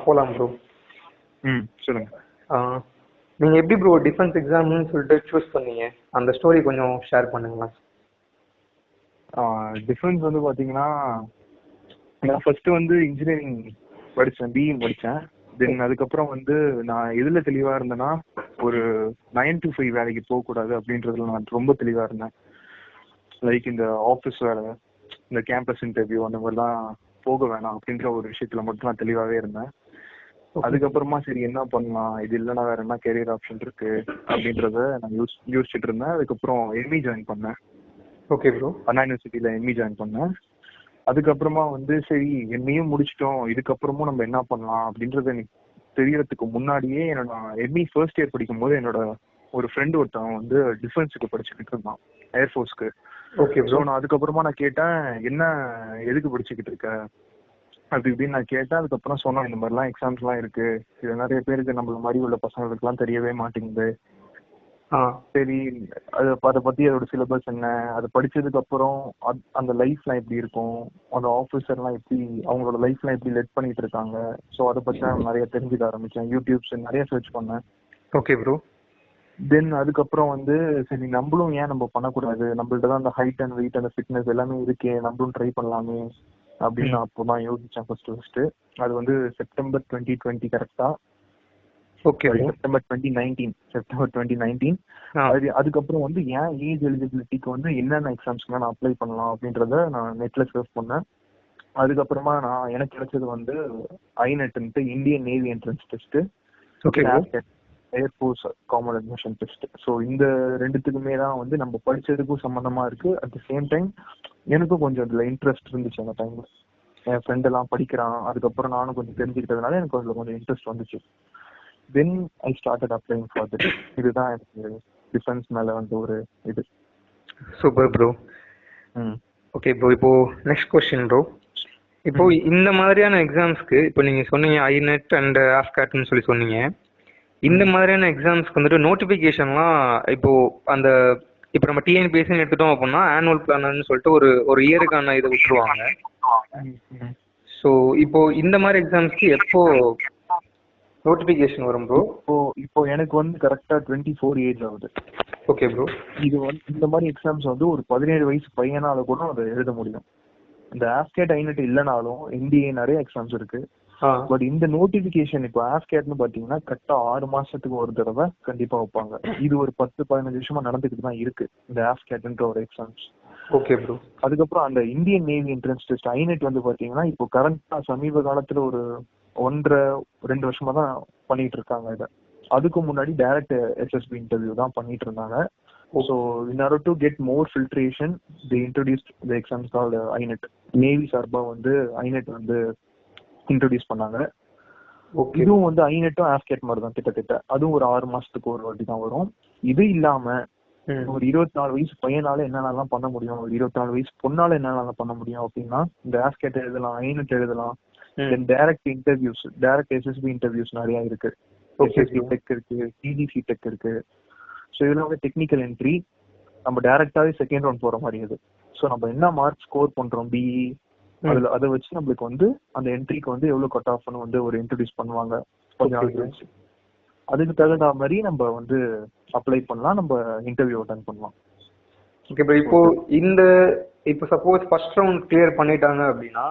போலாம் ப்ரோ. சொல்லுங்க. நீங்க எப்படி ப்ரோ டிஃபென்ஸ் எக்ஸாம்னு சொல்லிட்டு சூஸ் பண்ணீங்க? அந்த ஸ்டோரி கொஞ்சம் ஷேர் பண்ணுங்களா? டிஃபென்ஸ் வந்து பாத்தீங்கன்னா, நான் ஃபர்ஸ்ட் வந்து இன்ஜினியரிங் படித்தேன், பிஇ படித்தேன். தென் அதுக்கப்புறம் வந்து நான் எதில் தெளிவாக இருந்தேன்னா, ஒரு 9 to 5 வேலைக்கு போகக்கூடாது அப்படின்றதுல நான் ரொம்ப தெளிவாக இருந்தேன். லைக் இந்த ஆஃபீஸ் வேலை, இந்த கேம்பஸ் இன்டர்வியூ அந்த மாதிரிலாம் போக வேணாம் அப்படின்ற ஒரு விஷயத்துல மட்டும் நான் தெளிவாகவே இருந்தேன். அதுக்கப்புறமா சரி என்ன பண்ணலாம், இது இல்லைன்னா வேற என்ன கெரியர் ஆப்ஷன் இருக்கு அப்படின்றத நான் யோசிச்சுட்டு இருந்தேன். அதுக்கப்புறம் எம்இ ஜாயின் பண்ணேன். Okay bro. அண்ணா யூனிவர்சிட்டியில் எம்இ ஜாயின் பண்ணேன். அதுக்கப்புறமா வந்து சரி எம்இயும் முடிச்சிட்டோம், இதுக்கப்புறமும் நம்ம என்ன பண்ணலாம் அப்படின்றது எனக்கு தெரியறதுக்கு முன்னாடியே என்னோட எம்இ ஃபர்ஸ்ட் இயர் படிக்கும் போது என்னோட ஒரு ஃப்ரெண்டு ஒருத்தவன் வந்து டிஃபென்ஸுக்கு படிச்சுக்கிட்டு இருந்தான், ஏர்ஃபோர்ஸ்க்கு. Okay bro. நான் அதுக்கப்புறமா நான் கேட்டேன், என்ன எதுக்கு படிச்சுக்கிட்டு இருக்க அப்படி இப்படின்னு நான் கேட்டேன். அதுக்கப்புறம் சொன்னோம், இந்த மாதிரிலாம் எக்ஸாம்ஸ்லாம் இருக்கு, இது நிறைய பேருக்கு நம்மள மாதிரி உள்ள பசங்களுக்குலாம் தெரியவே மாட்டேங்குது. சரி அதை பத்தி அதோட சிலபஸ் என்ன, அதை படிச்சதுக்கு அப்புறம் அந்த லைஃப்லாம் எப்படி இருக்கும், அந்த ஆஃபீஸர்லாம் எப்படி அவங்களோட லைஃப்லாம் எப்படி லெட் பண்ணிட்டு இருக்காங்க, ஸோ அதை பத்தி நான் நிறைய தெரிஞ்சுக்க ஆரம்பிச்சேன். யூடியூப்ஸ் நிறைய சர்ச் பண்ணேன். Okay bro. தென் அதுக்கப்புறம் வந்து சரி நம்மளும் ஏன் நம்ம பண்ணக்கூடாது, நம்மள்ட்ட தான் அந்த ஹைட் அண்ட் வெயிட் அந்த ஃபிட்னஸ் எல்லாமே இருக்கே, நம்மளும் ட்ரை பண்ணலாமே அப்படின்னு நான் அப்போ தான் யோசிச்சேன் ஃபர்ஸ்ட். அது வந்து செப்டம்பர் 2020 கரெக்டா? Okay, September 2019. அதுக்கப்புறம் வந்து ஏன் ஏஜ் எலிஜிபிலிட்டிக்கு வந்து என்னென்ன எக்ஸாம்ஸ்க்கு நான் அப்ளை பண்ணலாம் அப்படின்றத நான் நெட்ல சர்ச் பண்ணேன். அதுக்கப்புறமா எனக்கு கிடைச்சது வந்து inet, Indian navy entrance test, air force common admission test. So இந்த ரெண்டுத்துக்குமே தான் வந்து நம்ம படிச்சதுக்கும் சம்மந்தமா இருக்கு. அட் த சேம் டைம் எனக்கும் கொஞ்சம் அதுல இன்ட்ரெஸ்ட் இருந்துச்சு. அந்த டைம்ல என் ஃப்ரெண்ட் எல்லாம் படிக்கிறான், அதுக்கப்புறம் நானும் கொஞ்சம் தெரிஞ்சுக்கிட்டதுனால எனக்கு அதுல கொஞ்சம் இன்ட்ரெஸ்ட் வந்துச்சு. Then I started applying for this. இதுதான் எனக்கு டிஃபென்ஸ் மேல வந்து ஒரு இது. Super bro. ஓகே ப்ரோ, இப்போ நெக்ஸ்ட் क्वेश्चन ப்ரோ. இப்போ இந்த மாதிரியான எக்ஸாம்ஸ்க்கு இப்போ நீங்க சொன்னீங்க ஐநெட் அண்ட் ஆஸ்காட்னு சொல்லி சொன்னீங்க. இந்த மாதிரியான எக்ஸாம்ஸ்க்கு வந்துட்டு நோட்டிஃபிகேஷன்லாம் இப்போ நம்ம டிஎன்பிஎஸ்சி எடுத்துட்டோம் அப்படின்னா ஆனுவல் பிளானர்னு சொல்லிட்டு ஒரு இயருக்கான இதை விட்டுருவாங்க. ஸோ இப்போ இந்த மாதிரி எக்ஸாம்ஸ்க்கு எப்போ நோட்டிஃபிகேஷன் வரும் ப்ரோ? இப்போ எனக்கு வந்து கரெக்டா 24 ஏஜ் ஆகுது. Okay bro. இது வந்து இந்த மாதிரி எக்ஸாம்ஸ் வந்து ஒரு 17 வயசு பையனால கூட அதை எழுத முடியும். இந்த ஆஸ்கேட் ஐநெட் இல்லைனாலும் என்டிஏ நிறைய எக்ஸாம்ஸ் இருக்கு. பட் இந்த நோட்டிபிகேஷன் இப்போ ஆஸ்கேட்னு பாத்தீங்கன்னா கரெக்டா 6 மாசத்துக்கு ஒரு தடவை கண்டிப்பா வைப்பாங்க. இது ஒரு 10-15 வருஷமா நடந்துகிட்டு தான் இருக்கு இந்த ஆஸ்கேட்ன்ற ஒரு எக்ஸாம்ஸ். Okay bro. அதுக்கப்புறம் அந்த Indian navy entrance test inet வந்து பாத்தீங்கன்னா இப்போ கரண்டா சமீப காலத்துல ஒரு 1.5-2 வருஷமா தான் பண்ணிட்டு இருக்காங்க இதை. அதுக்கு முன்னாடி டைரக்ட் எஸ்எஸ்பி இன்டர்வியூ தான் பண்ணிட்டு இருந்தாங்க. So in order to get more filtration, they introduced the exams called INET. Navy சார்பா வந்து ஐநெட் வந்து இன்ட்ரோடியூஸ் பண்ணாங்க. இதுவும் வந்து ஐநெட்டும் ஆஸ்கேட் மாதிரி தான் கிட்டத்தட்ட. அதுவும் ஒரு 6 மாசத்துக்கு ஒரு வாட்டி தான் வரும். இது இல்லாம ஒரு 24 வயசு பையனால என்னென்னலாம் பண்ண முடியும், ஒரு 24 வயசு பொண்ணால என்னென்னலாம் பண்ண முடியும் அப்படின்னா இந்த ஆஸ்கேட் எழுதலாம், ஐநெட் எழுதலாம். Then direct interviews, direct SSB interviews நிறைய இருக்கு. எஸ்எஸ்பி டெக் இருக்கு, டிஜிசி டெக் இருக்கு. ஸோ இதெல்லாம் வந்து டெக்னிக்கல் என்ட்ரி. நம்ம டைரக்டாவே செகண்ட் ரவுண்ட் போற மாதிரி இது. ஸோ நம்ம என்ன மார்க் ஸ்கோர் பண்றோம் பிஇ, அதை வச்சு நம்மளுக்கு வந்து அந்த என்ட்ரிக்கு வந்து எவ்வளவு கட் ஆஃப்னு வந்து ஒரு இன்ட்ரோடியூஸ் பண்ணுவாங்க கொஞ்சம் நாள் கழிச்சு. அதுக்கு தகுந்த மாதிரி நம்ம வந்து அப்ளை பண்ணலாம், நம்ம இன்டர்வியூ அட்டெண்ட் பண்ணலாம். Okay bro. இப்போ சப்போஸ் ஃபர்ஸ்ட் ரவுண்ட் கிளியர் பண்ணிட்டாங்க அப்படின்னா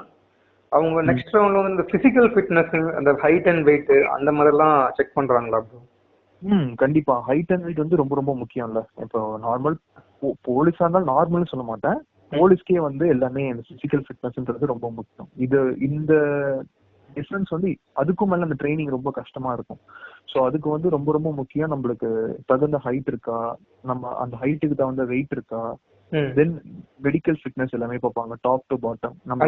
அவங்க நெக்ஸ்ட் ரவுண்ட்ல வந்து இந்த பிசிக்கல் ஃபிட்னஸ், அந்த ஹைட் அண்ட் வெயிட் அந்த மாதிரிலாம் செக் பண்றாங்களா ப்ரோ? கண்டிப்பா. ஹைட் அண்ட் வெயிட் வந்து ரொம்ப ரொம்ப முக்கியம் இல்ல. இப்போ நார்மல் போலீஸா இருந்தாலும் நார்மல்னு சொல்ல மாட்டேன், போலீஸ்க்கே வந்து எல்லாமே பிசிக்கல் ஃபிட்னஸ்ன்றது ரொம்ப முக்கியம். இந்த டிஃபரன்ஸ் வந்து அதுக்கும் மேல அந்த ட்ரைனிங் ரொம்ப கஷ்டமா இருக்கும். ஸோ அதுக்கு வந்து ரொம்ப ரொம்ப முக்கியம் நம்மளுக்கு தகுந்த ஹைட் இருக்கா, நம்ம அந்த ஹைட்டுக்கு தகுந்த வெயிட் இருக்கா, தென் மெடிக்கல் ஃபிட்னஸ் எல்லாமே பார்ப்பாங்க டாப் டு பாட்டம். நம்ம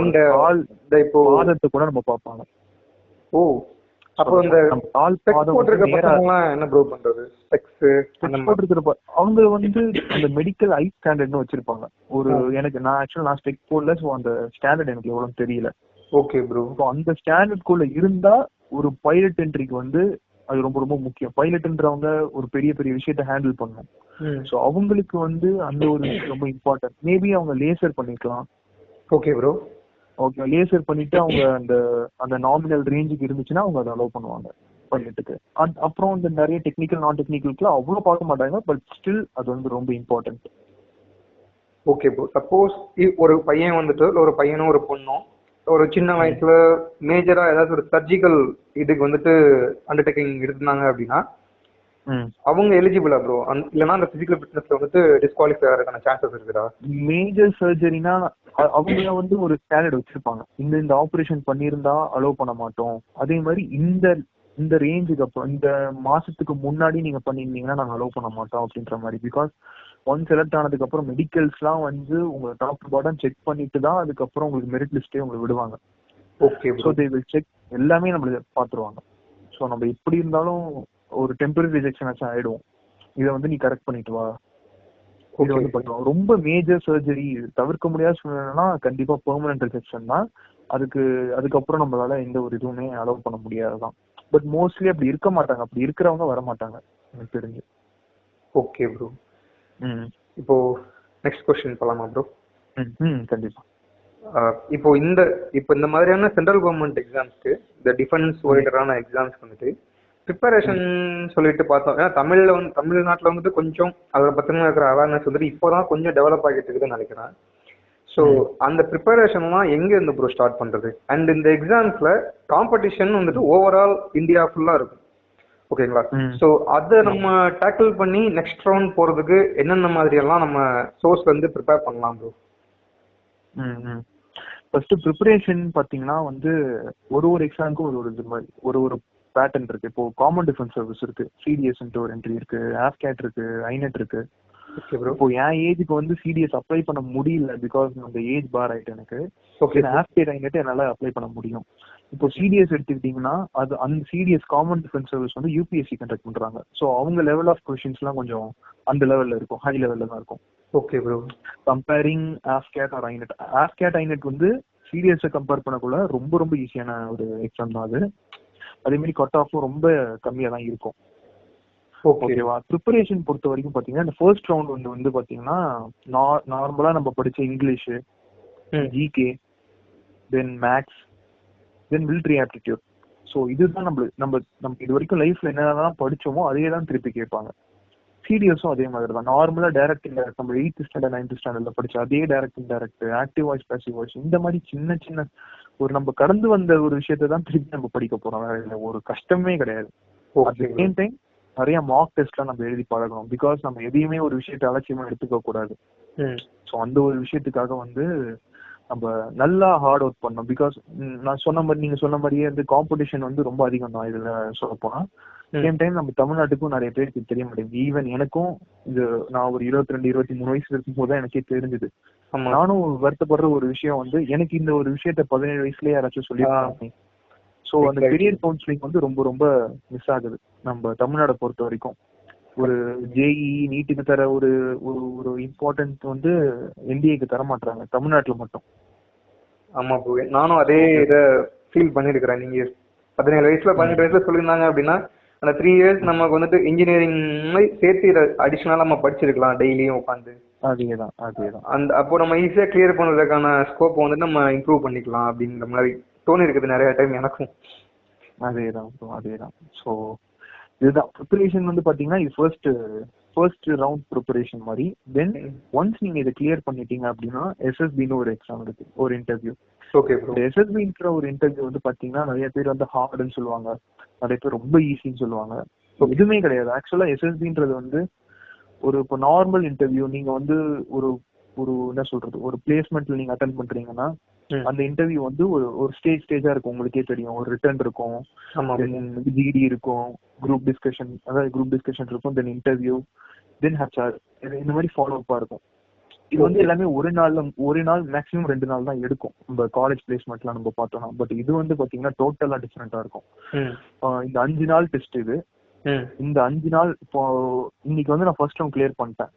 பாதத்தை கூட நம்ம பார்ப்பாங்க. ஓ, அப்போ அந்த கால் பாதம் என்ன ப்ரோ பண்றது? அவங்க வந்து அந்த மெடிக்கல் ஐ ஸ்டாண்டர்ட்னு வச்சிருப்பாங்க. நான் ஆக்சுவலா ஸ்பெக் போடல, சோ அந்த ஸ்டாண்டர்ட் எனக்கு எவ்வளவு தெரியல. Okay bro. அந்த ஸ்டாண்டர்ட் குள்ள இருந்தா ஒரு பைலட் என்ட்ரிக்கு வந்து அது ரொம்ப ரொம்ப முக்கியம். பைலட்ன்றவங்க ஒரு பெரிய பெரிய விஷயத்த ஹேண்டில் பண்ணணும். சோ அவங்களுக்கு வந்து அந்த ஒரு விஷயம் ரொம்ப இம்பார்ட்டன்ட். மேபி அவங்க லேசர் பண்ணிக்கலாம். Okay bro. ஓகே, லேசர் பண்ணிட்டு அவங்க அந்த அந்த நாமினல் ரேஞ்சுக்கு இருந்துச்சுன்னா அவங்க அதை அலோவ் பண்ணுவாங்க பைலட்டுக்கு. அப்புறம் இந்த நிறைய டெக்னிக்கல் நான் டெக்னிக்கலுக்குலாம் அவ்வளோ பார்க்க மாட்டாங்க, பட் ஸ்டில் அது வந்து ரொம்ப இம்பார்ட்டன்ட். ஓகே ப்ரோ, சப்போஸ் ஒரு பையன் வந்துட்டு ஒரு பையனும் ஒரு பொண்ணும் ஒரு சின்ன வயசுல மேஜரா ஏதாவது ஒரு சர்ஜிக்கல் இதுக்கு வந்துட்டு அண்டர்டேக்கிங் இருந்தாங்க அப்படின்னா அவங்க எலிஜிபிளா ப்ரோ? இல்லைன்னா அந்த பிசிக்கல் ஃபிட்னஸ்ல வந்துட்டு டிஸ்குவாலிஃபை ஆகிறதுக்கான சான்சஸ் இருக்குதா? மேஜர் சர்ஜரினா அவங்க வந்து ஒரு ஸ்டாண்டர்ட் வச்சிருப்பாங்க, இந்த ஆபரேஷன் பண்ணியிருந்தா அலோவ் பண்ண மாட்டோம். அதே மாதிரி இந்த ரேஞ்சுக்கு அப்புறம் இந்த மாசத்துக்கு முன்னாடி நீங்க பண்ணியிருந்தீங்கன்னா நாங்கள் அலோவ் பண்ண மாட்டோம் அப்படின்ற மாதிரி. பிகாஸ் ஒன் செலக்ட் ஆனதுக்கு அப்புறம் மெடிக்கல்ஸ்லாம் வந்து உங்க டாப் டு பாட்டம் செக் பண்ணிட்டு தான் அதுக்கப்புறம் உங்களுக்கு மெரிட் லிஸ்டே உங்களுக்கு விடுவாங்க. Okay, so they will check, எல்லாமே நம்மளுக்கு பார்த்துருவாங்க. ஸோ நம்ம எப்படி இருந்தாலும் ஒரு டெம்பரரி ரிஜெக்ஷன் ஆச்சும் ஆயிடும், இதை வந்து நீ கரெக்ட் பண்ணிட்டு வா, இது வந்து பண்ணுவோம். ரொம்ப மேஜர் சர்ஜரி தவிர்க்க முடியாத சூழ்நிலைனா கண்டிப்பா பெர்மனன்ட் ரிஜெக்ஷன் தான். அதுக்கப்புறம் நம்மளால எந்த ஒரு இதுவுமே அலோவ் பண்ண முடியாதுதான். பட் மோஸ்ட்லி அப்படி இருக்க மாட்டாங்க, அப்படி இருக்கிறவங்க வர மாட்டாங்க எனக்கு தெரிஞ்சு. ஓகே ப்ரோ, இப்போ நெக்ஸ்ட் क्वेश्चन போலாமா ப்ரோ? கண்டிப்பா. இப்போ இந்த மாதிரியான சென்ட்ரல் கவர்மெண்ட் எக்ஸாம்ஸ்க்கு, இந்த டிஃபென்ஸ் ஓரியன்டான எக்ஸாம்ஸ்க்கு வந்துட்டு ப்ரிப்பரேஷன் சொல்லிட்டு பார்த்தோம். ஏன்னா தமிழ்நாட்டில் வந்துட்டு கொஞ்சம் அதை பத்தின இருக்கிற அவேர்னஸ் வந்துட்டு இப்போதான் கொஞ்சம் டெவலப் ஆகிட்டு இருக்குதுன்னு நினைக்கிறேன். ஸோ அந்த ப்ரிப்பரேஷன்லாம் எங்க இருந்து ப்ரோ ஸ்டார்ட் பண்றது? அண்ட் இந்த எக்ஸாம்ஸ்ல காம்படிஷன் வந்துட்டு ஓவரால் இந்தியா ஃபுல்லா இருக்கும், ஓகேங்களா? ஸோ அதை நம்ம டேக்கிள் பண்ணி நெக்ஸ்ட் ரவுண்ட் போறதுக்கு என்னென்ன மாதிரி எல்லாம் நம்ம சோர்ஸ்ல இருந்து ப்ரிப்பேர் பண்ணலாம் ப்ரோ? ஃபர்ஸ்ட் ப்ரிப்பரேஷன் பாத்தீங்கன்னா வந்து ஒரு எக்ஸாமுக்கும் இது மாதிரி ஒரு பேட்டர்ன் இருக்கு. இப்போ காமன் டிஃபென்ஸ் சர்வீஸ் இருக்கு, சிடிஎஸ் ஒரு என்ட்ரி இருக்கு, ஆஃப்கேட் இருக்கு, ஐநெட் இருக்கு. இப்போ என் ஏஜுக்கு வந்து சிடிஎஸ் அப்ளை பண்ண முடியல, பிகாஸ் அந்த ஏஜ் பார் ஆயிட்டு எனக்கு. ஆஃப்கேட் ஐநெட் என்னால அப்ளை பண்ண முடியும். இப்போ சிடிஎஸ் எடுத்துக்கிட்டீங்கன்னா அது அந்த சிடிஎஸ் காமன் டிஃபென்ஸ் சர்வீஸ் வந்து யூபிஎஸ்சி கண்டக்ட் பண்றாங்க. ஸோ அவங்க லெவல் ஆஃப் கொஸ்டின்ஸ் எல்லாம் கொஞ்சம் அந்த லெவல்ல இருக்கும், ஹை லெவல்ல தான் இருக்கும். Okay bro. Comparing AFCAT or INET, AFCAT INET வந்து சிடிஎஸ் கம்பேர் பண்ணக்குள்ள ரொம்ப ரொம்ப ஈஸியான ஒரு எக்ஸாம் தான் அது. அதே மாதிரி கட் ஆஃபும் ரொம்ப கம்மியா தான் இருக்கும். ஓகேவா? ப்ரிப்பரேஷன் பொறுத்த வரைக்கும் பாத்தீங்கன்னா இந்த ஃபர்ஸ்ட் ரவுண்ட் வந்து பாத்தீங்கன்னா நார்மலா நம்ம படிச்ச இங்கிலீஷ், ஜிகே, தென் மேக்ஸ், தென் மிலிட்டரி ஆப்டிடியூட். ஸோ இதுதான் நம்ம இது வரைக்கும் லைஃப்ல என்னென்னலாம் படிச்சோமோ அதே தான் திருப்பி கேட்பாங்க. சிடிஎஸும் அதே மாதிரி தான். நார்மலா டைரக்ட் இன்டைரக்ட் நம்ம 8th ஸ்டாண்டர்ட் 9th ஸ்டாண்டர்ட்ல படிச்ச அதே direct indirect, active voice, passive voice, இந்த மாதிரி சின்ன சின்ன ஒரு நம்ம கடந்து வந்த ஒரு விஷயத்தை தான் திருப்பி நம்ம படிக்க போறோம். ஒரு கஷ்டமே கிடையாது. அட் தி சேம் டைம் நிறைய மார்க் டெஸ்ட்லாம் நம்ம எழுதி பழகணும். பிகாஸ் நம்ம எதையுமே ஒரு விஷயத்தை அலட்சியமா எடுத்துக்க கூடாது. ஸோ அந்த ஒரு விஷயத்துக்காக வந்து நம்ம நல்லா ஹார்ட் ஒர்க் பண்ணணும். பிகாஸ் நான் சொன்ன மாதிரி நீங்க சொன்ன மாதிரியே வந்து காம்படிஷன் வந்து ரொம்ப அதிகம் தான் இதுல சொல்ல போனா. சேம் டைம் நம்ம தமிழ்நாட்டுக்கும் நிறைய பேருக்கு தெரிய மாட்டேங்குது. ஈவன் எனக்கும் இது நான் ஒரு 22-23 வயசு இருக்கும் போது எனக்கே தெரிஞ்சது. நானும் வருத்தப்படுற ஒரு விஷயம் வந்து எனக்கு இந்த ஒரு விஷயத்த 17 வயசுலயே யாராச்சும் சொல்லியிருக்காங்க. ஸோ அந்த கெரியர் கவுன்சிலிங் வந்து ரொம்ப ரொம்ப மிஸ் ஆகுது நம்ம தமிழ்நாடை பொறுத்த வரைக்கும். ஒரு ஜேஇ நீட்டுக்கு தர ஒரு ஒரு இம்பார்ட்டன்ட் வந்து என்டிஏக்கு தர மாட்டாங்க தமிழ்நாட்டுல மட்டும். ஆமா ப்ரோ, நானும் அதே இதை ஃபீல் பண்ணிருக்கிறேன். நீங்க 17 வயசுல 18 வயசுல சொல்லியிருந்தாங்க அப்படின்னா அந்த 3 years நமக்கு வந்துட்டு இன்ஜினியரிங் சேர்த்து அடிஷனலா நம்ம படிச்சிருக்கலாம் டெய்லியும் உட்காந்து. அதேதான் அந்த அப்போ நம்ம ஈஸியா கிளியர் பண்றதுக்கான ஸ்கோப் வந்துட்டு நம்ம இம்ப்ரூவ் பண்ணிக்கலாம் அப்படிங்கிற மாதிரி தோணி இருக்குது நிறைய டைம் எனக்கும். அதேதான். ஸோ இதுதான் ப்ரிப்பரேஷன் வந்து பாத்தீங்கன்னா இது ஃபர்ஸ்ட் ரவுண்ட் ப்ரிப்பரேஷன் மாதிரி. தென் ஒன்ஸ் நீங்க இதை கிளியர் பண்ணிட்டீங்க அப்படின்னா எஸ்எஸ்பின்னு ஒரு எக்ஸாம் இருக்கு, ஒரு இன்டர்வியூ. Okay bro. எஸ்எஸ்பின்ற ஒரு இன்டர்வியூ வந்து பாத்தீங்கன்னா நிறைய பேர் வந்து ஹார்டுன்னு சொல்லுவாங்க, நிறைய பேர் ரொம்ப ஈஸின்னு சொல்லுவாங்க. எதுவுமே கிடையாது. ஆக்சுவலா எஸ்எஸ்பின்றது வந்து இப்போ நார்மல் இன்டர்வியூ நீங்க வந்து ஒரு என்ன சொல்றது ஒரு பிளேஸ்மெண்ட்ல நீங்க அட்டென்ட் பண்றீங்கன்னா அந்த இன்டர்வியூ வந்து ஒரு ஸ்டேஜா இருக்கும். உங்களுக்கே தெரியும், ஒரு ரிட்டன் இருக்கும், ஜிடி இருக்கும், குரூப் டிஸ்கஷன் இருக்கும், தென் இன்டர்வியூ, தென் ஹெச்ஆர், இந்த மாதிரி ஃபாலோ அப்பா இருக்கும். இது வந்து எல்லாமே ஒரு நாள் மேக்ஸிமம் 2 நாள் தான் எடுக்கும் நம்ம காலேஜ் பிளேஸ்மெண்ட்லாம் நம்ம பார்த்தோம்னா. பட் இது வந்து பாத்தீங்கன்னா டோட்டலா டிஃபரெண்டா இருக்கும். இந்த 5 நாள் டெஸ்ட் இது. இந்த 5 நாள் இப்போ இன்னைக்கு வந்து நான் ஃபர்ஸ்ட் ரவுண்ட் கிளியர் பண்ணிட்டேன்.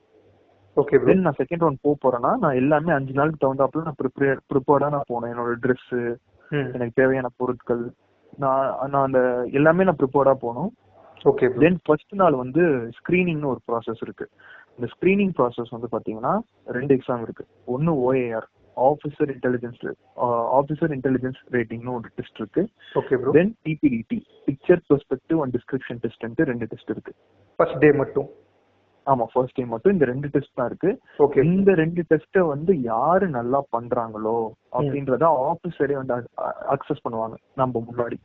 ஓகே, தென் நான் செகண்ட் ரவுண்ட் போறேன்னா நான் எல்லாமே 5 நாளுக்கு தகுந்தாப்புல நான் ப்ரிப்பேர்டா நான் போனேன். என்னோட ட்ரெஸ், எனக்கு தேவையான பொருட்கள், நான் அந்த எல்லாமே நான் ப்ரிப்பேர்டா போனோம். ஓகே, தென் ஃபர்ஸ்ட் நாள் வந்து ஸ்கிரீனிங்னு ஒரு ப்ராசஸ் இருக்கு. இந்த ஸ்கிரீனிங் ப்ராசஸ் வந்து பாத்தீங்கன்னா 2 எக்ஸாம் இருக்கு. ஒன்னு ஓஏஆர், ஆஃபீஸர் இன்டெலிஜென்ஸ் ரேட்டிங்னு ஒரு டெஸ்ட் இருக்கு. Okay bro. Then PPDT, picture perspective and description test, 2 test இருக்கு. ஃபர்ஸ்ட் டே மட்டும்? ஆமா, ஃபர்ஸ்ட் டே மட்டும் இந்த 2 டெஸ்ட் தான் இருக்கு. இந்த 2 டெஸ்ட்டை வந்து யாரு நல்லா பண்றாங்களோ அப்படின்றத ஆஃபீஸரே வந்து அக்சஸ் பண்ணுவாங்க நம்ம முன்னாடி.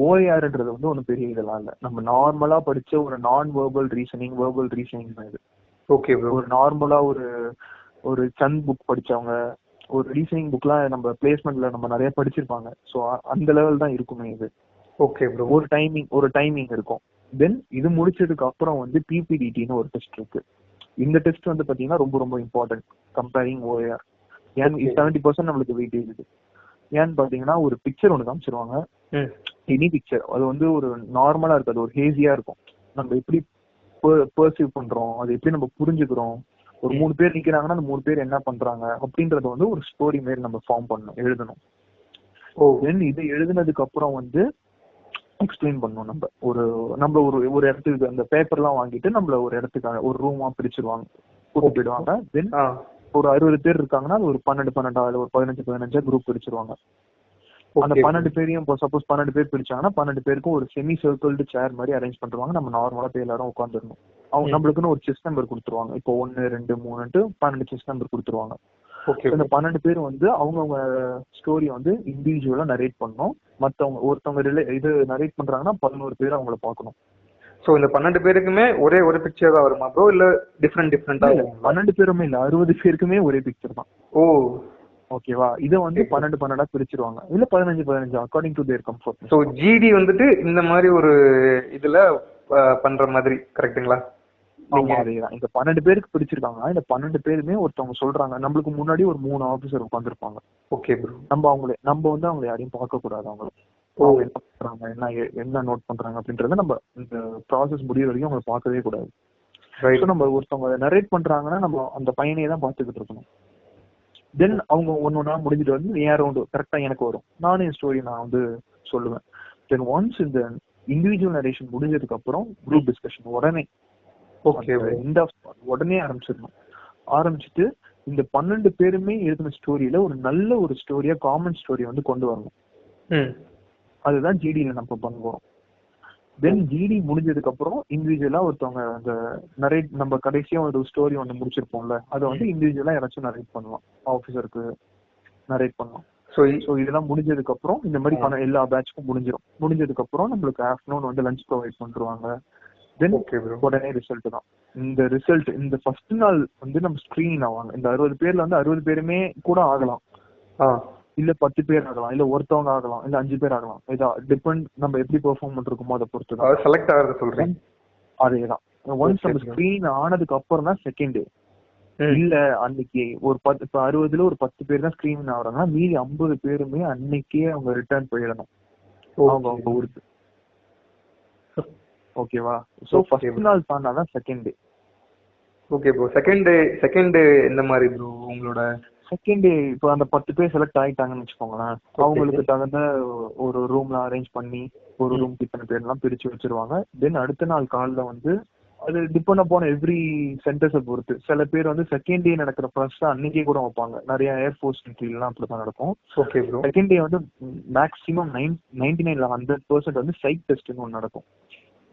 ஓஏஆர்ன்றது வந்து ஒன்றும் பெரிய இதெல்லாம் இல்லை, நம்ம நார்மலா படிச்ச ஒரு நான் வேர்பல் ரீசனிங் தான் இது. Okay bro. ஒரு நார்மலா ஒரு சந்த் புக் படிச்சவங்க, ஒரு ரீசனிங் புக்லாம் நம்ம பிளேஸ்மெண்ட்ல நம்ம நிறைய படிச்சிருப்பாங்க. ஸோ அந்த லெவல் தான் இருக்குமே இது. Okay bro. ஒரு டைமிங் இருக்கும். தென் இது முடிச்சதுக்கு அப்புறம் வந்து பிபிடிடின்னு ஒரு டெஸ்ட் இருக்கு. இந்த டெஸ்ட் வந்து பாத்தீங்கன்னா ரொம்ப ரொம்ப இம்பார்ட்டன்ட் கம்பேரிங் ஓஏஆர். ஏன் 70% நம்மளுக்கு வெயிட்டேஜ் இருக்கு. ஏன்னு பாத்தீங்கன்னா ஒரு பிக்சர் ஒன்று காமிச்சிருவாங்க, எனி பிக்சர். அது வந்து ஒரு நார்மலா இருக்காது, ஒரு ஹேசியா இருக்கும். நம்ம எப்படி பெர்சீவ் பண்றோம், அது எப்படி நம்ம புரிஞ்சுக்கிறோம், ஒரு 3 பேர் நிக்கிறாங்கன்னா அந்த 3 பேர் என்ன பண்றாங்க அப்படின்றத வந்து ஒரு ஸ்டோரி மாரி நம்ம ஃபார்ம் பண்ணணும், எழுதணும். தென் இது எழுதுனதுக்கு அப்புறம் வந்து எக்ஸ்பிளைன் பண்ணணும். நம்ம ஒரு இடத்துக்கு அந்த பேப்பர்லாம் வாங்கிட்டு நம்மள ஒரு இடத்துக்காக ஒரு ரூமா பிரிச்சிருவாங்க, கூட்டு போயிடுவாங்க. தென் ஒரு 60 பேர் இருக்காங்கன்னா அது ஒரு 12 ஒரு 15 குரூப் பிரிச்சிருவாங்க. அந்த 12 பேரையும் சப்போஸ் 12 பேர் பிரிச்சாங்கன்னா 12 பேருக்கும் ஒரு செமி சர்க்கிள்டு சேர் மாதிரி அரேஞ்ச் பண்ணிருவாங்க. நம்ம நார்மலா போய் எல்லாரும் உட்காந்துருணும். அவங்க நம்மளுக்குன்னு ஒரு செஸ் நம்பர் கொடுத்துருவாங்க. இப்போ 1 2 3 12 செஸ் நம்பர் கொடுத்துருவாங்க. இந்த 12 பேர் வந்து அவங்கவுங்க ஸ்டோரியை வந்து இண்டிவிஜுவலா நரேட் பண்ணணும். மத்தவங்க ஒருத்தவங்க இது நரேட் பண்றாங்கன்னா 11 பேர் அவங்கள பார்க்கணும். சோ இந்த 12 பேருக்குமே ஒரே ஒரு பிக்சர் தான் வருமா ப்ரோ, இல்ல டிஃபரெண்டா? 12 பேருமே இல்ல, 60 பேருக்குமே ஒரே பிக்சர் தான். ஓ ஓகேவா. இதை வந்து 12 பிரிச்சிருவாங்க, இல்ல 15 according to their comfort. So GD வந்துட்டு இந்த மாதிரி ஒரு இதுல பண்ற மாதிரி கரெக்ட்டுங்களா? அதேதான். இந்த 12 பேருக்கு பிரிச்சிருக்காங்க. இந்த 12 பேருமே ஒருத்தவங்க சொல்றாங்க, நம்மளுக்கு முன்னாடி ஒரு 3 ஆபீசர் உட்காந்துருப்பாங்க. Okay bro. நம்ம வந்து அவங்களை யாரையும் பார்க்க கூடாது. அவங்க என்ன பண்றாங்க, என்ன நோட் பண்றாங்க அப்படின்றத நம்ம இந்த ப்ராசஸ் முடிய வரைக்கும் அவங்களை பார்க்கவே கூடாது. நம்ம ஒருத்தவங்க நரேட் பண்றாங்கன்னா நம்ம அந்த பையனையே தான் பார்த்துக்கிட்டு இருக்கணும். தென் அவங்க ஒன்னொன்னா முடிஞ்சிட்டு வந்து ஏன் ரவுண்டு கரெக்டா எனக்கு வரும், நானும் என் ஸ்டோரி நான் வந்து சொல்லுவேன். தென் ஒன்ஸ் இந்த இண்டிவிஜுவல் நரேஷன் முடிஞ்சதுக்கு அப்புறம் குரூப் டிஸ்கஷன் உடனே உடனே ஆரம்பிச்சிடணும். ஆரம்பிச்சுட்டு இந்த 12 பேருமே எழுதின ஸ்டோரியில ஒரு நல்ல ஒரு ஸ்டோரியா, காமன் ஸ்டோரியை வந்து கொண்டு வரணும். அதுதான் ஜிடியில நம்ம பண்ணுவோம். தென் ஜிடி முடிஞ்சதுக்கு அப்புறம் இண்டிவிஜுவலா ஒருத்தவங்க அந்த நரேட், நம்ம கடைசியா ஒரு ஸ்டோரி ஒன்று முடிச்சிருப்போம்ல, அதை வந்து இண்டிவிஜுவலா யாராச்சும் நரேட் பண்ணலாம், ஆஃபீஸருக்கு நரேட் பண்ணலாம். ஸோ இதெல்லாம் முடிஞ்சதுக்கு அப்புறம் இந்த மாதிரி எல்லா பேட்ச்க்கும் முடிஞ்சதுக்கு அப்புறம் நம்மளுக்கு ஆஃப்டர்நூன் வந்து லஞ்ச் ப்ரொவைட் பண்ணுவாங்க. தென் உடனே ரிசல்ட் தான். இந்த ரிசல்ட் இந்த ஃபர்ஸ்ட் நாள் வந்து நம்ம ஸ்கிரீனிங் ஆவாங்க. இந்த 60 பேர்ல வந்து 60 பேருமே கூட ஆகலாம், இல்ல 10 பேர் ஆகலாம், இல்ல ஒருத்தவங்க ஆகலாம், இல்ல 5 பேர் ஆகலாம். இதா டிபெண்ட் நம்ம எப்படி பெர்ஃபார்ம் பண்றோமோ அதை பொறுத்து தான் செலக்ட் ஆகிறது சொல்றேன். அதேதான். ஒன்ஸ் நம்ம ஸ்கிரீன் ஆனதுக்கு அப்புறம் தான் செகண்ட் டே. இல்ல அன்னைக்கு ஒரு 60ல ஒரு 10 பேர் தான் ஸ்கிரீன் ஆகுறாங்கன்னா மீதி 50 பேருமே அன்னைக்கே அவங்க ரிட்டர்ன் போயிடணும் அவங்க ஊருக்கு. ஓகேவா. சோ ஃபர்ஸ்ட் நாள் தாண்டாதான் second day. Okay bro. Second day இந்த மாதிரி ப்ரோ உங்களோட செகண்ட் டே இப்போ அந்த 10 பேர் செலக்ட் ஆயிட்டாங்கன்னு வச்சுக்கோங்களேன், அவங்களுக்கு தகுந்த ஒரு ரூம்ல அரேஞ்ச் பண்ணி ஒரு ரூம் இத்தனை பேர்லாம் பிரிச்சு வச்சிருவாங்க. தென் அடுத்த நாள் காலைல வந்து அது டிபெண்ட் அப்பான் எவ்ரி சென்டர்ஸை பொறுத்து. சில பேர் வந்து செகண்ட் டே நடக்கிற ஃபர்ஸ்ட் அன்னைக்கே கூட வைப்பாங்க. நிறைய ஏர்ஃபோர்ஸ் எல்லாம் அப்படிதான் நடக்கும். Okay bro. செகண்ட் டே வந்து மேக்ஸிமம் 99% வந்து சைட் டெஸ்ட்னு ஒன்று நடக்கும்.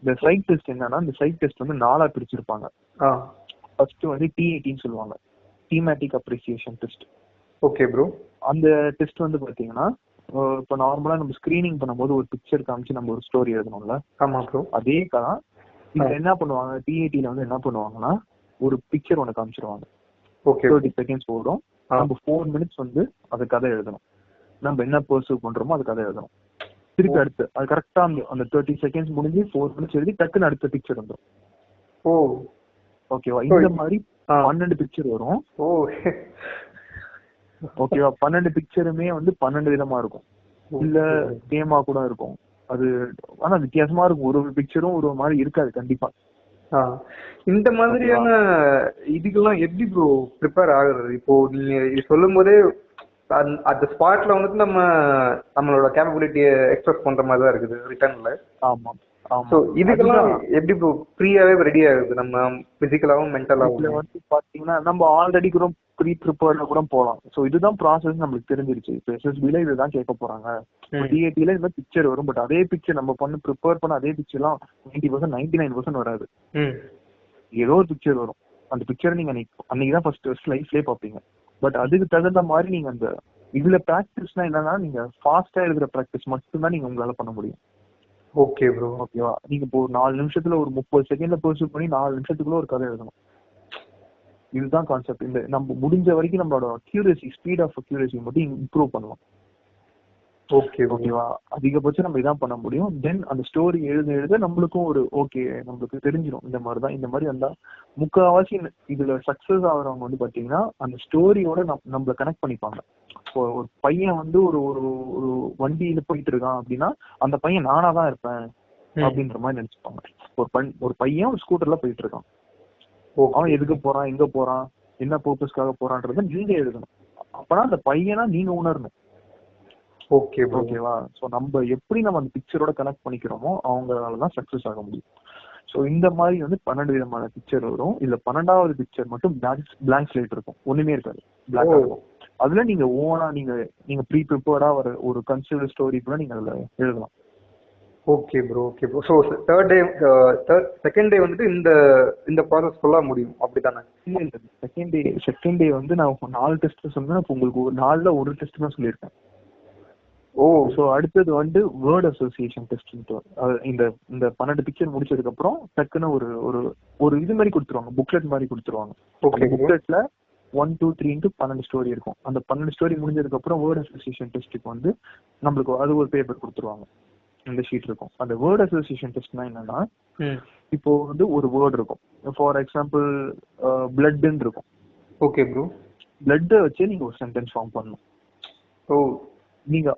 இந்த சைட் டெஸ்ட் என்னன்னா, இந்த சைட் டெஸ்ட் வந்து 4ஆ பிரிச்சிருப்பாங்க. ஃபர்ஸ்ட் வந்து T18 சொல்லுவாங்க, thematic appreciation test. Okay bro. அந்த டெஸ்ட் வந்து பாத்தீங்கன்னா இப்போ நார்மலா நம்ம ஸ்கிரீனிங் பண்ணும்போது ஒரு பிக்சர் காமிச்சு நம்ம ஒரு ஸ்டோரி எழுதணும்ல. ஆமா ப்ரோ. அதே தான் இதுல என்ன பண்ணுவாங்க, T18 வந்து என்ன பண்ணுவாங்கன்னா ஒரு பிக்சர் ஒன்று காமிச்சிருவாங்க. 30 செகண்ட்ஸ் ஓடும். நம்ம 4 மினிட்ஸ் வந்து அது கதை எழுதணும். நம்ம என்ன பர்சீவ் பண்றோமோ அது கதை எழுதணும். திருப்பி அடுத்து அது கரெக்டா அந்த 30 செகண்ட்ஸ் முடிஞ்சு 4 மினிட்ஸ் எழுதி டக்குன்னு அடுத்த பிக்சர் வந்துடும். ஓகேவா. இந்த மாதிரி 12 பிக்சர் வரும். ஓகேவா. 12 பிக்சருமே வந்து 12 விதமா இருக்கும், இல்ல சேமா கூட இருக்கும். அது ஆனா வித்தியாசமா இருக்கும். ஒரு பிக்சரும் ஒரு மாதிரி இருக்காது கண்டிப்பா. இந்த மாதிரியான இதுக்கெல்லாம் எப்படி ப்ரோ ப்ரிப்பேர் ஆகுறது? இப்போ நீங்க இது சொல்லும் போதே அந்த ஸ்பாட்ல வந்துட்டு நம்மளோட கேப்பபிலிட்டியை எக்ஸ்பிரஸ் பண்ற மாதிரி தான் இருக்குது ரிட்டர்ன்ல. ஆமா. சோ இதுக்கெல்லாம் எப்படி ஃப்ரீயாவே ரெடி ஆகுது நம்ம பிசிக்கலாவும் மென்டலாவும்? வந்து பாத்தீங்கன்னா நம்ம ஆல்ரெடி கூட ப்ரீ ப்ரிப்பேர்டா கூட போகலாம். ஸோ இதுதான் ப்ராசஸ் நம்மளுக்கு தெரிஞ்சிருச்சு. இப்போ எஸ்எஸ்பில இதுதான் கேட்க போறாங்க, டிஏடில இந்த பிக்சர் வரும். பட் அதே பிக்சர் நம்ம ப்ரிப்பேர் பண்ண அதே பிக்சர்லாம் 90% 99% வராது. ஏதோ ஒரு பிக்சர் வரும். அந்த பிக்சர் நீங்க அன்னைக்கு தான் ஃபர்ஸ்ட் லைஃப்லயே பார்ப்பீங்க. பட் அதுக்கு தகுந்த மாதிரி நீங்க அந்த இதுல பிராக்டிஸ்னா என்னன்னா, நீங்க ஃபாஸ்டா எழுதுற பிராக்டிஸ் மட்டும் தான் நீங்க உங்களால பண்ண முடியும். Okay bro. ஓகேவா? நீங்க இப்போ 4 நிமிஷத்துல ஒரு 30 செகண்ட்ல பர்சூட் பண்ணி 4 நிமிஷத்துக்குள்ள ஒரு கதை எழுதணும். இதுதான் கான்செப்ட். இந்த நம்ம முடிஞ்ச வரைக்கும் நம்மளோட அக்யூரசி, ஸ்பீட் ஆஃப் அக்யூரசி மட்டும் இம்ப்ரூவ் பண்ணலாம். ஓகேவா? அதிகபட்சம் நம்ம இதான் பண்ண முடியும். தென் அந்த ஸ்டோரி எழுத நம்மளுக்கும் ஒரு ஓகே, நம்மளுக்கு தெரிஞ்சிடும் இந்த மாதிரி தான், இந்த மாதிரி வந்தா முக்கால்வாசி இதுல சக்சஸ் ஆகுறவங்க வந்து பாத்தீங்கன்னா அந்த ஸ்டோரியோட நம்மள கனெக்ட் பண்ணிப்பாங்க. ஒரு பையன் வந்து ஒரு ஒரு வண்டியில போயிட்டு இருக்கான் அப்படின்னா அந்த பையன் நானா தான் இருப்பேன் அப்படின்ற மாதிரி நினைச்சுப்பாங்க. ஒரு பையன் ஒரு ஸ்கூட்டர்ல போயிட்டு இருக்கான், அவன் எதுக்கு போறான், எங்க போறான், என்ன பர்பஸ்க்காக போறான்றத நீங்க எழுதணும். அப்பனா அந்த பையனா நீங்க உணரணும். ஓகேவா? சோ நம்ம எப்படி நம்ம அந்த பிக்சரோட கனெக்ட் பண்ணிக்கிறோமோ அவங்களாலதான் சக்சஸ் ஆக முடியும். சோ இந்த மாதிரி வந்து 12 விதமான பிக்சர் வரும். இதுல 12வது பிக்சர் மட்டும் பிளாங்க் ஸ்லேட் இருக்கும், ஒண்ணுமே இருக்காது, பிளாங்கா இருக்கும். அதுல நீங்க ஓனா நீங்க ப்ரீ ப்ரிப்பேர்டா ஒரு கன்சிடர் ஸ்டோரி கூட நீங்க அதுல எழுதலாம். Okay bro. So second day வந்துட்டு இந்த ப்ராசஸ் ஃபுல்லா முடியும் அப்படித்தானே? இல்ல செகண்ட் டே வந்து நான் 4 டெஸ்ட் சொன்னேன். உங்களுக்கு ஒரு 4ல ஒரு டெஸ்ட் தான் சொல்லியிருக்கேன். சோ அடுத்தது வந்து வேர்ட் அசோசியேஷன் டெஸ்ட். இந்த 12 பிக்சர் முடிச்சதுக்கு அப்புறம் டக்குன்னு ஒரு இது மாதிரி கொடுத்துருவாங்க, புக்லெட் மாதிரி கொடுத்துருவாங்க. புக்லெட்ல 1 2 3 12 ஸ்டோரி இருக்கும். அந்த 12 ஸ்டோரி முடிஞ்சதுக்கு அப்புறம் வேர்ட் அசோசியேஷன் டெஸ்ட்டுக்கு வந்து நம்மளுக்கு அது ஒரு பேப்பர் கொடுத்துருவாங்க, இந்த ஷீட் இருக்கும். அந்த வேர்ட் அசோசியேஷன் டெஸ்ட்னா என்னன்னா, இப்போ வந்து ஒரு வேர்ட் இருக்கும். ஃபார் எக்ஸாம்பிள் பிளட்ன்னு இருக்கும். Okay bro. பிளட் வச்சு நீங்க ஒரு சென்டென்ஸ் ஃபார்ம் பண்ணணும். நீங்க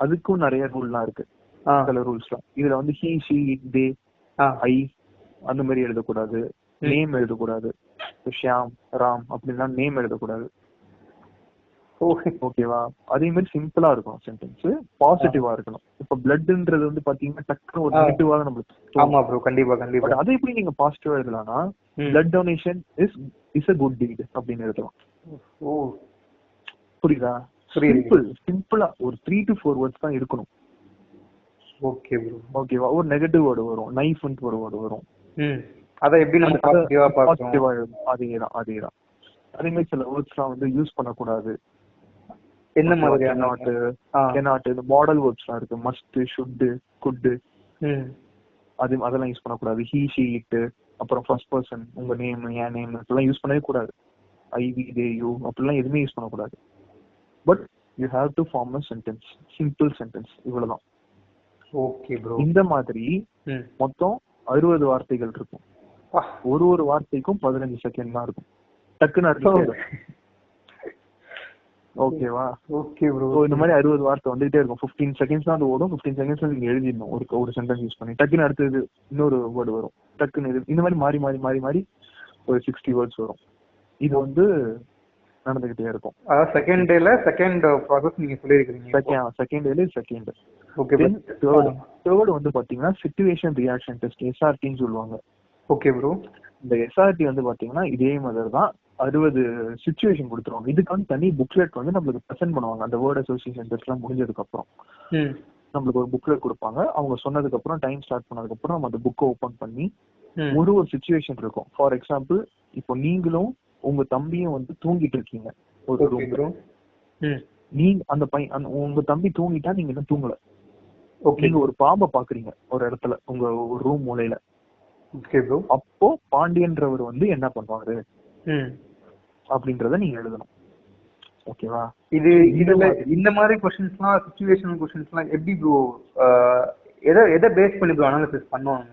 அதுக்கும் நிறைய ரூல்லாம் இருக்கு, சில ரூல்ஸ்லாம். இதுல வந்து ஹி ஷி இட் தே ஐ அந்த மாதிரி எழுதக்கூடாது, நேம் எழுதக்கூடாது, ஷியாம் ராம் அப்படின்னா நேம் எழுதக்கூடாது. ஓகேவா? அதே மாதிரி சிம்பிளா இருக்கும் சென்டென்ஸ், பாசிட்டிவா இருக்கணும். இப்ப பிளட்ன்றது வந்து பாத்தீங்கன்னா டக்குனு ஒரு நெகட்டிவா நம்மளுக்கு. ஆமா ப்ரோ, கண்டிப்பா கண்டிப்பா. அதை எப்படி நீங்க பாசிட்டிவா எழுதலாம்னா, blood donation is a good deed அப்படின்னு எழுதலாம். புரியுதா? சிம்பிளா ஒரு 3 to 4 வேர்ட்ஸ் தான் இருக்கணும். Okay bro. ஓகேவா? ஒரு நெகட்டிவ் வேர்டு வரும், நைஃப்ன்ட்டு ஒரு வேர்டு வரும். அத எப்படி நம்ம பாசிட்டிவா எழுதணும்? அதேதான். அதே மாதிரி சில வேர்ட்ஸ்லாம் வந்து யூஸ் பண்ணக்கூடாது. என்ன மாதிரியான cannot இந்த மாடல் வேர்ட்ஸ்லாம் இருக்கு, மஸ்ட், ஷுட், குட், அதெல்லாம் யூஸ் பண்ணக்கூடாது. ஹி ஷி இட், அப்புறம் ஃபர்ஸ்ட் பர்சன், உங்க நேம், என் நேம் இதெல்லாம் யூஸ் பண்ணவே கூடாது. ஐ வி தே யூ அப்படிலாம் எதுவுமே யூஸ் பண்ணக்கூடாது. But you have to form a sentence, simple sentence, இவ்வளவுதான். Okay bro. இந்த மாதிரி மொத்தம் 60 வார்த்தைகள் இருக்கும். ஒரு வார்த்தைக்கும் 15 செகண்ட் தான் இருக்கும். டக்குன்னு அர்த்தம். ஓகேவா? Okay bro. இந்த மாதிரி 60 வார்த்தை வந்துட்டே இருக்கும். 15 செகண்ட்ஸ் தான் அது ஓடும். 15 செகண்ட்ஸ்ல நீங்க எழுதிடணும் ஒரு சென்டென்ஸ் யூஸ் பண்ணி. டக்குன்னு அடுத்தது இன்னொரு வேர்டு வரும், டக்குன்னு இந்த மாதிரி மாறி ஒரு 60 வேர்ட்ஸ் வரும். இது வந்து நடந்துகிட்டே இருக்கும். செகண்ட் டேல செகண்ட் ப்ராசஸ் நீங்க சொல்லிருக்கீங்க. செகண்ட் டேல செகண்ட். ஓகே. தேர்ட் வந்து பாத்தீங்கன்னா சிச்சுவேஷன் ரியாக்ஷன் டெஸ்ட், எஸ்ஆர்டின்னு சொல்லுவாங்க. Okay bro. இந்த எஸ்ஆர்டி வந்து பாத்தீங்கன்னா இதே மாதிரி தான் 60 சிச்சுவேஷன் கொடுத்துருவாங்க. இதுக்கு வந்து தனி புக்லெட் வந்து நம்மளுக்கு ப்ரெசென்ட் பண்ணுவாங்க. அந்த வேர்ட் அசோசியேஷன் டெஸ்ட் எல்லாம் முடிஞ்சதுக்கு அப்புறம் நம்மளுக்கு ஒரு புக்லெட் கொடுப்பாங்க. அவங்க சொன்னதுக்கு அப்புறம் டைம் ஸ்டார்ட் பண்ணதுக்கு அப்புறம் நம்ம அந்த புக்கை ஓபன் பண்ணி ஒரு சிச்சுவேஷன் இருக்கும். ஃபார் எக்ஸாம்பிள், இப்போ நீங்களும் உங்க தம்பியும் வந்து தூங்கிட்டு இருக்கீங்க ஒரு ரூம்ல. நீங்க அந்த பையன் உங்க தம்பி தூங்கிட்டா, நீங்க என்ன தூங்கல. நீங்க ஒரு பாம்பை பாக்குறீங்க ஒரு இடத்துல, உங்க ஒரு ரூம் மூலையில. அப்போ பாண்டியன்றவர் வந்து என்ன பண்ணுவாரு அப்படின்றத நீங்க எழுதணும். ஓகேவா? இதுல இந்த மாதிரி क्वेश्चंसலாம், சிச்சுவேஷனல் क्वेश्चंसலாம் எப்படி ப்ரோ எதை பேஸ் பண்ணி ப்ரோ அனாலிசிஸ் பண்ணுவாங்க?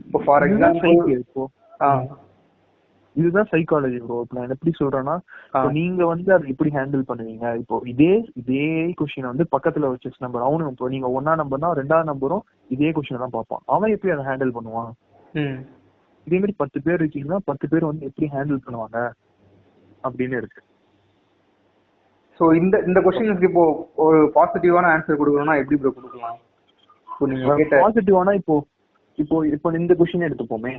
இப்போ ஃபார் எக்ஸாம்பிள் இதுதான் சைக்காலஜி ப்ரோ. இப்போ நான் எப்படி சொல்றேன்னா, நீங்க வந்து அதை எப்படி ஹேண்டில் பண்ணுவீங்க. இப்போ இதே கொஸ்டின் வந்து பக்கத்துல வச்சு நம்பர் அவனும், இப்போ நீங்க 1ஆம் நம்பர்னா 2ஆம் நம்பரும் இதே கொஸ்டின் தான் பார்ப்பான். அவன் எப்படி அதை ஹேண்டில் பண்ணுவான்? இதே மாதிரி 10 பேர் இருக்கீங்கன்னா 10 பேர் வந்து எப்படி ஹேண்டில் பண்ணுவாங்க அப்படின்னு இருக்கு. சோ இந்த क्वेश्चंஸ்க்கு இப்போ ஒரு பாசிட்டிவான ஆன்சர் கொடுக்கணும்னா எப்படி ப்ரோ கொடுக்கலாம்? பாசிட்டிவானா இப்போ இப்போ இந்த கொஸ்டின் எடுத்துப்போமே.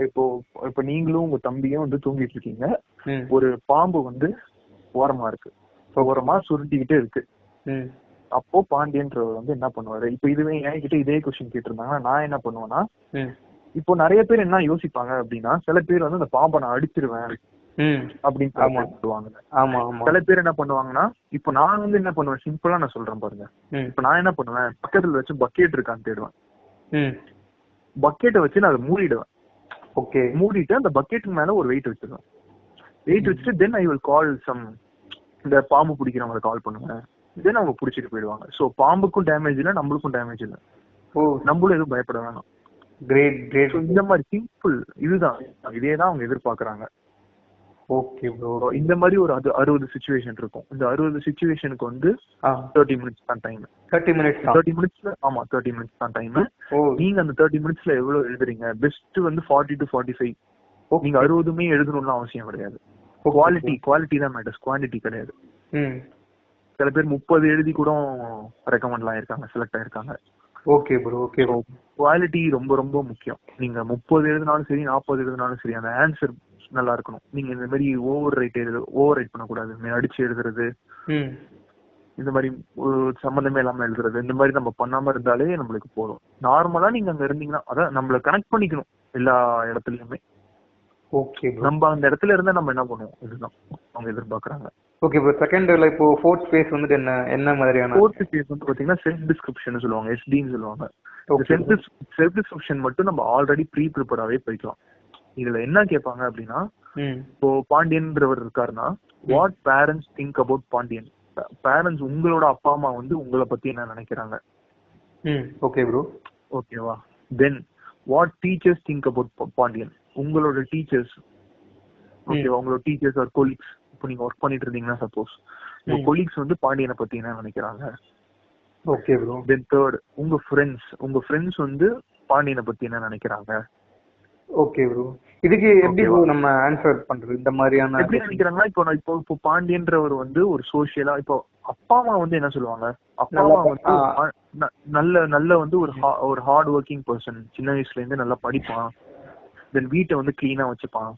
இப்போ இப்போ நீங்களும் உங்க தம்பியும் வந்து தூங்கிட்டு இருக்கீங்க. ஒரு பாம்பு வந்து ஓரமா இருக்கு, ஓரமா சுருட்டிக்கிட்டே இருக்கு. அப்போ பாண்டியன்றவர் வந்து என்ன பண்ணுவாரு? இப்ப இதுவே என்கிட்ட இதே கொஸ்டின் கேட்டிருந்தாங்கன்னா நான் என்ன பண்ணுவேன்னா, இப்போ நிறைய பேர் என்ன யோசிப்பாங்க அப்படின்னா, சில பேர் வந்து அந்த பாம்பை நான் அடிச்சிருவேன் அப்படின்னு சொல்லுவாங்க. சில பேர் என்ன பண்ணுவாங்கன்னா, இப்ப நான் வந்து என்ன பண்ணுவேன், சிம்பிளா நான் சொல்றேன் பாருங்க. இப்ப நான் என்ன பண்ணுவேன், பக்கத்துல வச்சு பக்கெட் இருக்கான்னு தேடுவேன். பக்கெட்டை வச்சு நான் அதை மூடிடுவேன். ஓகே, மூடிட்டு அந்த பக்கெட் மேல ஒரு வெயிட் வச்சிருவேன். வெயிட் வச்சுட்டு தென் ஐ வில் கால் சம், இந்த பாம்பு பிடிக்கிறவங்களை கால் பண்ணுவேன். தென் அவங்க பிடிச்சிட்டு போயிடுவாங்க. சோ பாம்புக்கும் டேமேஜ் இல்ல, நம்மளுக்கும் டேமேஜ் இல்ல. நம்மளும் எதுவும் பயப்பட வேணாம். Great great. இந்த மாதிரி சிம்பிள் இதுதான், இதேதான் அவங்க எதிர்பார்க்கறாங்க. Okay bro. இந்த மாதிரி ஒரு 60 சிச்சுவேஷன் இருக்கும். இந்த 60 சிச்சுவேஷனுக்கு வந்து 30 மினிட்ஸ் தான் டைம். 30 மினிட்ஸ்ல ஆமா 30 மினிட்ஸ் தான் டைம். நீங்க அந்த 30 மினிட்ஸ்ல எவ்வளவு எழுதுறீங்க? பெஸ்ட் வந்து 40 to 45. நீங்க 60மே எழுதணும்னு அவசியம் கிடையாது. குவாலிட்டி தான் மேட்டர்ஸ், குவான்டிட்டி கிடையாது. சில பேர் 30 எழுதி கூட ரெக்கமெண்ட்லாம் இருக்காங்க, செலக்ட் ஆயிருக்காங்க. Okay bro, okay. குவாலிட்டி ரொம்ப ரொம்ப முக்கியம். நீங்க 30 எழுதினாலும் சரி, 40 எழுதினாலும் சரி, அந்த ஆன்சர் நல்லா இருக்கணும். நீங்க இந்த மாதிரி ஓவர் ரைட் பண்ணக்கூடாது. அடிச்சு எழுதுறது, இந்த மாதிரி சம்பந்தமே இல்லாம எழுதுறது, இந்த மாதிரி நம்ம பண்ணாம இருந்தாலே நம்மளுக்கு போதும். நார்மலா நீங்க அங்க இருந்தீங்கன்னா, அதான் நம்மள கனெக்ட் பண்ணிக்கணும் எல்லா இடத்துலயுமே. ஓகே, நம்ம அந்த இடத்துல இருந்தா நம்ம என்ன பண்ணுவோம், இதுதான் அவங்க எதிர்பார்க்கறாங்க. Okay bro. செகண்ட்ல இப்போ ஃபோர்த் ஃபேஸ் வந்து என்ன மாதிரியான? ஃபோர்த் ஃபேஸ் வந்து பாத்தீங்கன்னா செல்ஃப் டிஸ்கிரிப்ஷன் சொல்லுவாங்க, எஸ்டின்னு சொல்லுவாங்க. செல்ஃப் டிஸ்கிரிப்ஷன் மட்டும் நம்ம ஆல்ரெடி ப்ரீ ப்ரிப்பேர்டாவே போய்க்கலாம். இதுல என்ன கேட்பாங்க அப்படின்னா, இப்போ பாண்டியன்றவர் இருக்காருன்னா, what parents think about Pandian. Parents, உங்களோட அப்பா அம்மா வந்து உங்களை பத்தி என்ன நினைக்கிறாங்க. ஓகே ப்ரோ, ஓகேவா. Then what teachers think about Pandian. உங்களோட டீச்சர்ஸ், ஓகேவா, உங்களோட டீச்சர்ஸ் ஆர் கொலீக்ஸ். இப்போ நீங்க ஒர்க் பண்ணிட்டு இருந்தீங்கன்னா சப்போஸ் உங்க கொலீக்ஸ் வந்து பாண்டியனை பத்தி என்ன நினைக்கிறாங்க. Okay bro. தென் தேர்ட், உங்க ஃப்ரெண்ட்ஸ் வந்து பாண்டியனை பத்தி என்ன நினைக்கிறாங்க. Okay bro. இதுக்கு எப்படி நம்ம ஆன்சர் பண்றது? இந்த மாதிரியான எப்படி நினைக்கிறாங்கன்னா, இப்போ பாண்டியன்றவர் வந்து ஒரு சோசியலா, இப்போ அப்பா அம்மா வந்து என்ன சொல்லுவாங்க, அப்பா அம்மா வந்து நல்ல வந்து ஒரு ஹார்ட் ஒர்க்கிங் பர்சன், சின்ன வயசுல இருந்து நல்லா படிப்பான், தென் வீட்டை வந்து கிளீனா வச்சுப்பான்,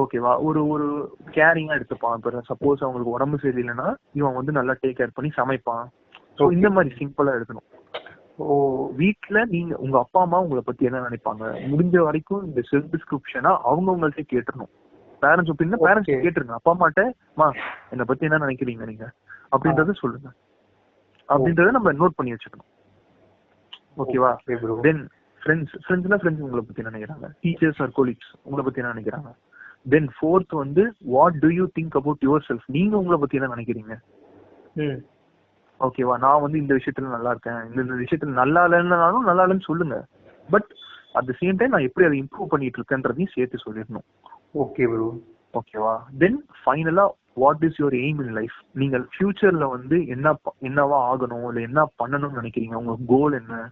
ஓகேவா, ஒரு கேரிங்கா எடுத்துப்பான். இப்போ சப்போஸ் அவங்களுக்கு உடம்பு சரியில்லைன்னா இவன் வந்து நல்லா டேக் கேர் பண்ணி சமைப்பான். இந்த மாதிரி சிம்பிளா எடுக்கணும். வீட்டுல நீங்க உங்க அப்பா அம்மா உங்களை பத்தி என்ன நினைப்பாங்க, முடிஞ்ச வரைக்கும் இந்த செல்ஃப் டிஸ்கிரிப்ஷனா அவங்க உங்கள்ட்ட கேட்டுறணும். பேரண்ட்ஸ் ஒப்பீனியன் பேரண்ட்ஸ் கேட்டுருங்க. அப்பா அம்மாட்ட, என்னை பத்தி என்ன நினைக்கிறீங்க நீங்க அப்படின்றத சொல்லுங்க, அப்படின்றத நம்ம நோட் பண்ணி வச்சுக்கணும். ஓகேவா. தென் ஃப்ரெண்ட்ஸ்னா ஃப்ரெண்ட்ஸ் உங்களை பத்தி என்ன நினைக்கிறாங்க, டீச்சர்ஸ் ஆர் கொலீக்ஸ் உங்களை பத்தி என்ன நினைக்கிறாங்க. தென் ஃபோர்த் வந்து what to you think about your self. நீங்க உங்களை பத்தி என்ன நினைக்கிறீங்க. ஓகேவா. நான் வந்து இந்த விஷயத்துல நல்லா இருக்கேன், இந்த விஷயத்துல நல்லா இல்லைன்னு சொல்லுங்க. But at the same time நான் எப்படி அதை இம்ப்ரூவ் பண்ணிட்டு இருக்கேன்றதையும் சேர்த்து சொல்லிடணும். ஓகே ப்ரோ, ஓகேவா. தென் ஃபைனலா what is your aim in life. நீங்கள் ஃபியூச்சர்ல வந்து என்னவா ஆகணும், இல்ல என்ன பண்ணணும்னு நினைக்கிறீங்க, உங்க கோல் என்ன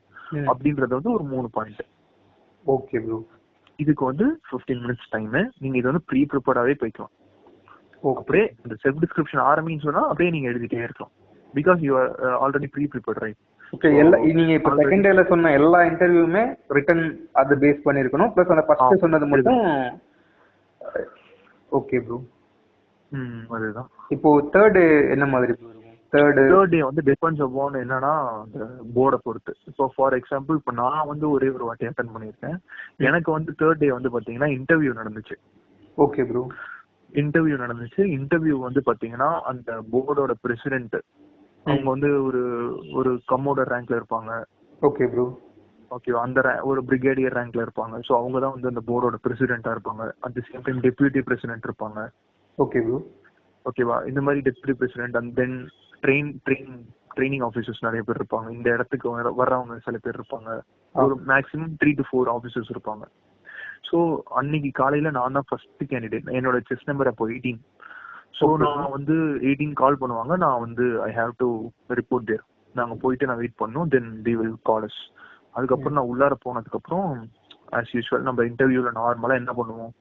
அப்படின்றத வந்து ஒரு 3 பாயிண்ட். Okay bro. இதுக்கு வந்து 15 மினிட்ஸ் டைம். நீங்க இது வந்து ப்ரீ ப்ரிப்பேர்டாவே போய்க்கலாம். அப்படியே இந்த செல்ஃப் டிஸ்கிரிப்ஷன் ஆரம்பின்னு சொன்னா அப்படியே நீங்க எழுதிட்டே இருக்கலாம். Because you are already pre prepared, right? Okay. நீங்க இப்ப செகண்ட் டேல சொன்ன எல்லா இன்டர்வியூமே ரிட்டன் அது பேஸ் பண்ணிருக்கணும். பிளஸ் அந்த ஃபர்ஸ்ட் சொன்னது மட்டும். Okay bro. அதுதான். இப்போ தேர்ட் என்ன மாதிரி இருக்கும்? தேர்ட் டே வந்து டிபெண்ட்ஸ் அபான் என்னன்னா அந்த போர்டை பொறுத்து. இப்போ ஃபார் எக்ஸாம்பிள் இப்போ நான் வந்து ஒரே ஒரு வாட்டி அட்டென்ட் பண்ணியிருக்கேன். எனக்கு வந்து தேர்ட் டே வந்து பாத்தீங்கன்னா இன்டர்வியூ நடந்துச்சு. Okay bro. இன்டர்வியூ வந்து பாத்தீங்கன்னா அந்த போர்டோட பிரசிடென்ட் அவங்க வந்து ஒரு கம்மோடர் ரேங்க்ல இருப்பாங்க. Okay bro. ஓகேவா. அந்த ஒரு பிரிகேடியர் ரேங்க்ல இருப்பாங்க. ஸோ அவங்க தான் வந்து அந்த போர்டோட பிரசிடென்ட்டா இருப்பாங்க. At the same time deputy president இருப்பாங்க. Okay bro. ஓகேவா. இந்த மாதிரி deputy president and then training officers நிறைய பேர் இருப்பாங்க. இந்த இடத்துக்கு வர்றவங்க சில பேர் இருப்பாங்க. ஒரு மேக்ஸிமம் 3 to 4 ஆஃபீஸர்ஸ் இருப்பாங்க. ஸோ அன்னைக்கு காலையில நான் தான் ஃபர்ஸ்ட் கேண்டிடேட். என்னோட செஸ் நம்பர் அப்போ 18. ஸோ நான் வந்து 18 கால் பண்ணுவாங்க. நான் வந்து ஐ ஹாவ் டு ரிப்போர்ட் தேர். நாங்கள் போயிட்டு நான் வெயிட் பண்ணோம். தென் தி வில் கால் அஸ். அதுக்கப்புறம் நான் உள்ளார போனதுக்கப்புறம் ஆஸ் யூஸ்வல் நம்ம இன்டர்வியூல நார்மலா என்ன பண்ணுவோம்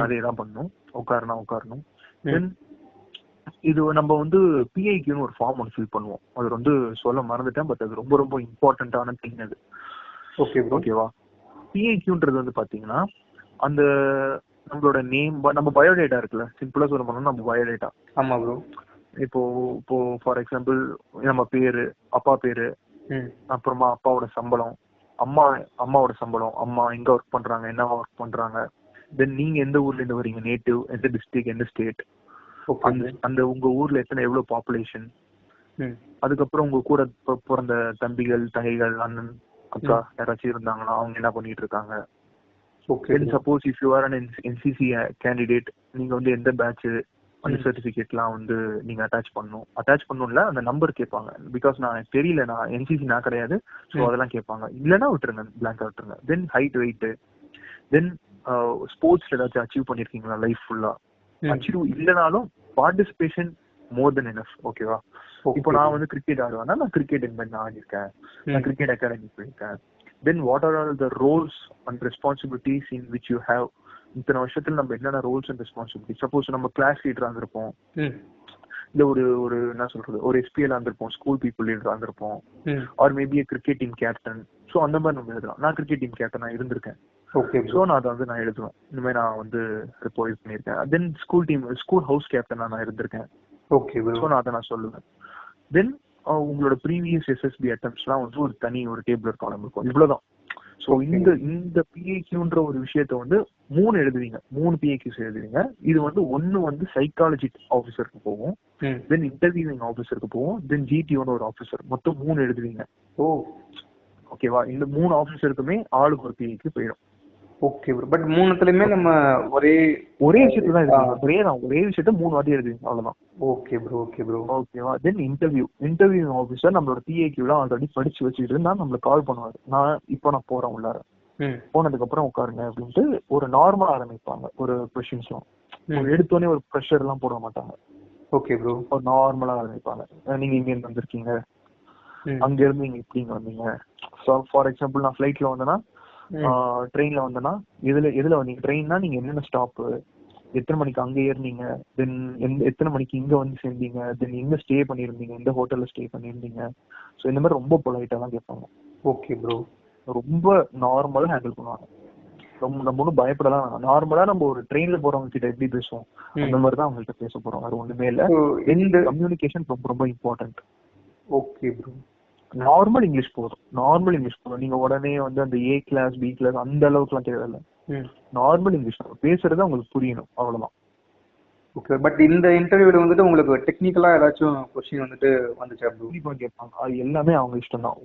அதே தான் பண்ணணும். உட்காரணும். தென் இது நம்ம வந்து பிஐக்யூன்னு ஒரு ஃபார்ம் ஒன்று ஃபில் பண்ணுவோம். அது வந்து சொல்ல மறந்துட்டேன். பட் அது ரொம்ப ரொம்ப இம்பார்ட்டன்டான திங். அது ஓகே ப்ரோ. ஓகேவா? பிஐக்யூன்றது வந்து பாத்தீங்கன்னா அந்த நம்மளோட நேம், நம்ம பயோடேட்டா இருக்குல்ல, சிம்பிளா சொல்ல போனோம்னா நம்ம பயோடேட்டா. ஆமா ப்ரோ. இப்போ இப்போ ஃபார் எக்ஸாம்பிள் நம்ம பேரு, அப்பா பேரு, அப்புறமா அப்பாவோட சம்பளம், அம்மாவோட சம்பளம், அம்மா எங்க ஒர்க் பண்றாங்க, என்ன ஒர்க் பண்றாங்க, தென் நீங்க எந்த ஊர்ல இருந்து வரீங்க, நேட்டிவ் எந்த டிஸ்ட்ரிக்ட், எந்த ஸ்டேட், அந்த உங்க ஊர்ல எவ்வளவு பாப்புலேஷன், அதுக்கப்புறம் உங்க கூட பிறந்த தம்பிகள், தங்கைகள், அண்ணன், அக்கா யாராச்சும் இருந்தாங்கன்னா அவங்க என்ன பண்ணிட்டு இருக்காங்க. Suppose if you are an NCC candidate, நீங்க வந்து எந்த பேட்ச், அந்த சர்டிபிகேட்லாம் வந்து நீங்க அட்டாச் பண்ணணும்ல, அந்த நம்பர் கேட்பாங்க. பிகாஸ் நான் தெரியல, நான் என்சிசி நான் கிடையாது, ஸோ அதெல்லாம் கேட்பாங்க. இல்லைன்னா விட்டுருங்க, பிளாங்கா விட்டுருங்க. தென் ஹைட், வெயிட், தென் ஸ்போர்ட்ஸ்ல ஏதாச்சும் அச்சீவ் பண்ணிருக்கீங்களா லைஃப் ஃபுல்லா. அச்சீவ் இல்லைனாலும் பார்ட்டிசிபேஷன் மோர் தென் எனஃப். ஓகேவா? இப்போ நான் வந்து கிரிக்கெட் ஆடுவேன்னா நான் கிரிக்கெட் நான் ஆடிருக்கேன், நான் கிரிக்கெட் அகாடமி போயிருக்கேன். தென் what are all the roles and responsibilities in which you have. இத்தனை வருஷத்துல நம்ம என்னென்ன ரோல்ஸ் அண்ட் ரெஸ்பான்சிபிலிட்டி. சப்போஸ் நம்ம கிளாஸ் லீடரா இருந்திருப்போம், இல்ல ஒரு என்ன சொல்றது, ஒரு எஸ்பிஎல் இருந்திருப்போம், ஸ்கூல் பீப்புள் லீடரா இருந்திருப்போம், or maybe cricket team captain. So அந்த மாதிரி நம்ம எழுதலாம். நான் கிரிக்கெட் டீம் கேப்டன் நான் இருந்திருக்கேன், ஸோ நான் அதை வந்து நான் எழுதுவேன். இந்த மாதிரி நான் வந்து ரிப்போர்ட் பண்ணியிருக்கேன். தென் ஸ்கூல் ஹவுஸ் கேப்டனா நான் இருந்திருக்கேன், ஸோ நான் அதை நான் சொல்லுவேன். தென் உங்களோட ப்ரீவியஸ் எஸ்எஸ்பி அட்டம்ப்ட்ஸ்லாம் வந்து ஒரு தனி ஒரு டேபிள் காலம் இருக்கும். இவ்வளவுதான். ஸோ இந்த பிஐக்யூன்ற ஒரு விஷயத்த வந்து 3 எழுதுவீங்க, 3 பிஐக்யூஸ் எழுதுவீங்க. இது வந்து ஒன்னு வந்து சைக்காலஜி ஆஃபீஸருக்கு போகும், தென் இன்டர்வியூவிங் ஆஃபீஸருக்கு போகும், தென் ஜிடிஓன்னு ஒரு ஆஃபீஸர். மொத்தம் 3 எழுதுவீங்க. ஓகேவா? இந்த 3 ஆஃபீஸருக்குமே ஆளுக்கு ஒரு பிஐக்யூ போயிடும். Okay bro. பட் மூணுத்துலயுமே நம்ம ஒரே விஷயத்துல தான் எழுதுவீங்க. ஒரே விஷயத்த 3 வாட்டி எழுதுவீங்க, அவ்வளவுதான். Okay bro. ஓகேவா? தென் இன்டர்வியூ ஆஃபீஸர் நம்மளோட பிஐக்யூலாம் ஆல்ரெடி படிச்சு வச்சுட்டு இருந்தா நம்மளுக்கு கால் பண்ணுவாரு. நான் போறேன் உள்ளார, போனதுக்கு அப்புறம் உட்காருங்க அப்படின்ட்டு ஒரு நார்மலா ஆரம்பிப்பாங்க. ஒரு கொஸ்டின்ஸ்லாம் எடுத்தோடனே ஒரு ப்ரெஷர் எல்லாம் போட மாட்டாங்க. Okay bro. ஒரு நார்மலா ஆரம்பிப்பாங்க. நீங்க இங்க இருந்து வந்திருக்கீங்க, அங்க இருந்து நீங்க இப்படி வந்தீங்க. ஃபார் எக்ஸாம்பிள் நான் ஃபிளைட்ல வந்தேன்னா, ட்ரெயின்ல வந்தேன்னா, எதுல வந்தீங்க, ட்ரெயின்னா நீங்க என்னென்ன ஸ்டாப்பு, எத்தனை மணிக்கு அங்க ஏறினீங்க, தென் எத்தனை மணிக்கு இங்க வந்து சேர்ந்தீங்க, தென் எங்க ஸ்டே பண்ணிருந்தீங்க, எந்த ஹோட்டல்ல ஸ்டே பண்ணிருந்தீங்க. ஸோ இந்த மாதிரி ரொம்ப பொலைட்டா தான் கேட்பாங்க. Okay bro. ரொம்ப நார்மலா ஹேண்டில் பண்ணுவாங்க. நம்ம ஒன்றும் பயப்படலாம். நார்மலா நம்ம ஒரு ட்ரெயின்ல போறவங்க கிட்ட எப்படி பேசுவோம், அந்த மாதிரி தான் அவங்கள்ட்ட பேச போறோம். அது ஒண்ணுமே இல்ல. இந்த கம்யூனிகேஷன் ரொம்ப ரொம்ப important. Okay bro. Normal English போதும். நீங்க உடனே வந்து அந்த ஏ கிளாஸ் பி கிளாஸ் அந்த அளவுக்கு எல்லாம் தேவையில்ல. நார்மல் இங்கிலீஷ் பேசுறது உங்களுக்கு புரியணும், அவ்வளவுதான். ஓகே. பட் இந்த இன்டர்வியூல வந்துட்டு உங்களுக்கு டெக்னிக்கலா ஏதாச்சும் क्वेश्चन வந்துட்டு வந்துச்சா ப்ரோ? கண்டிப்பா கேட்பாங்க. அது எல்லாமே அவங்க இஷ்டம் தான்.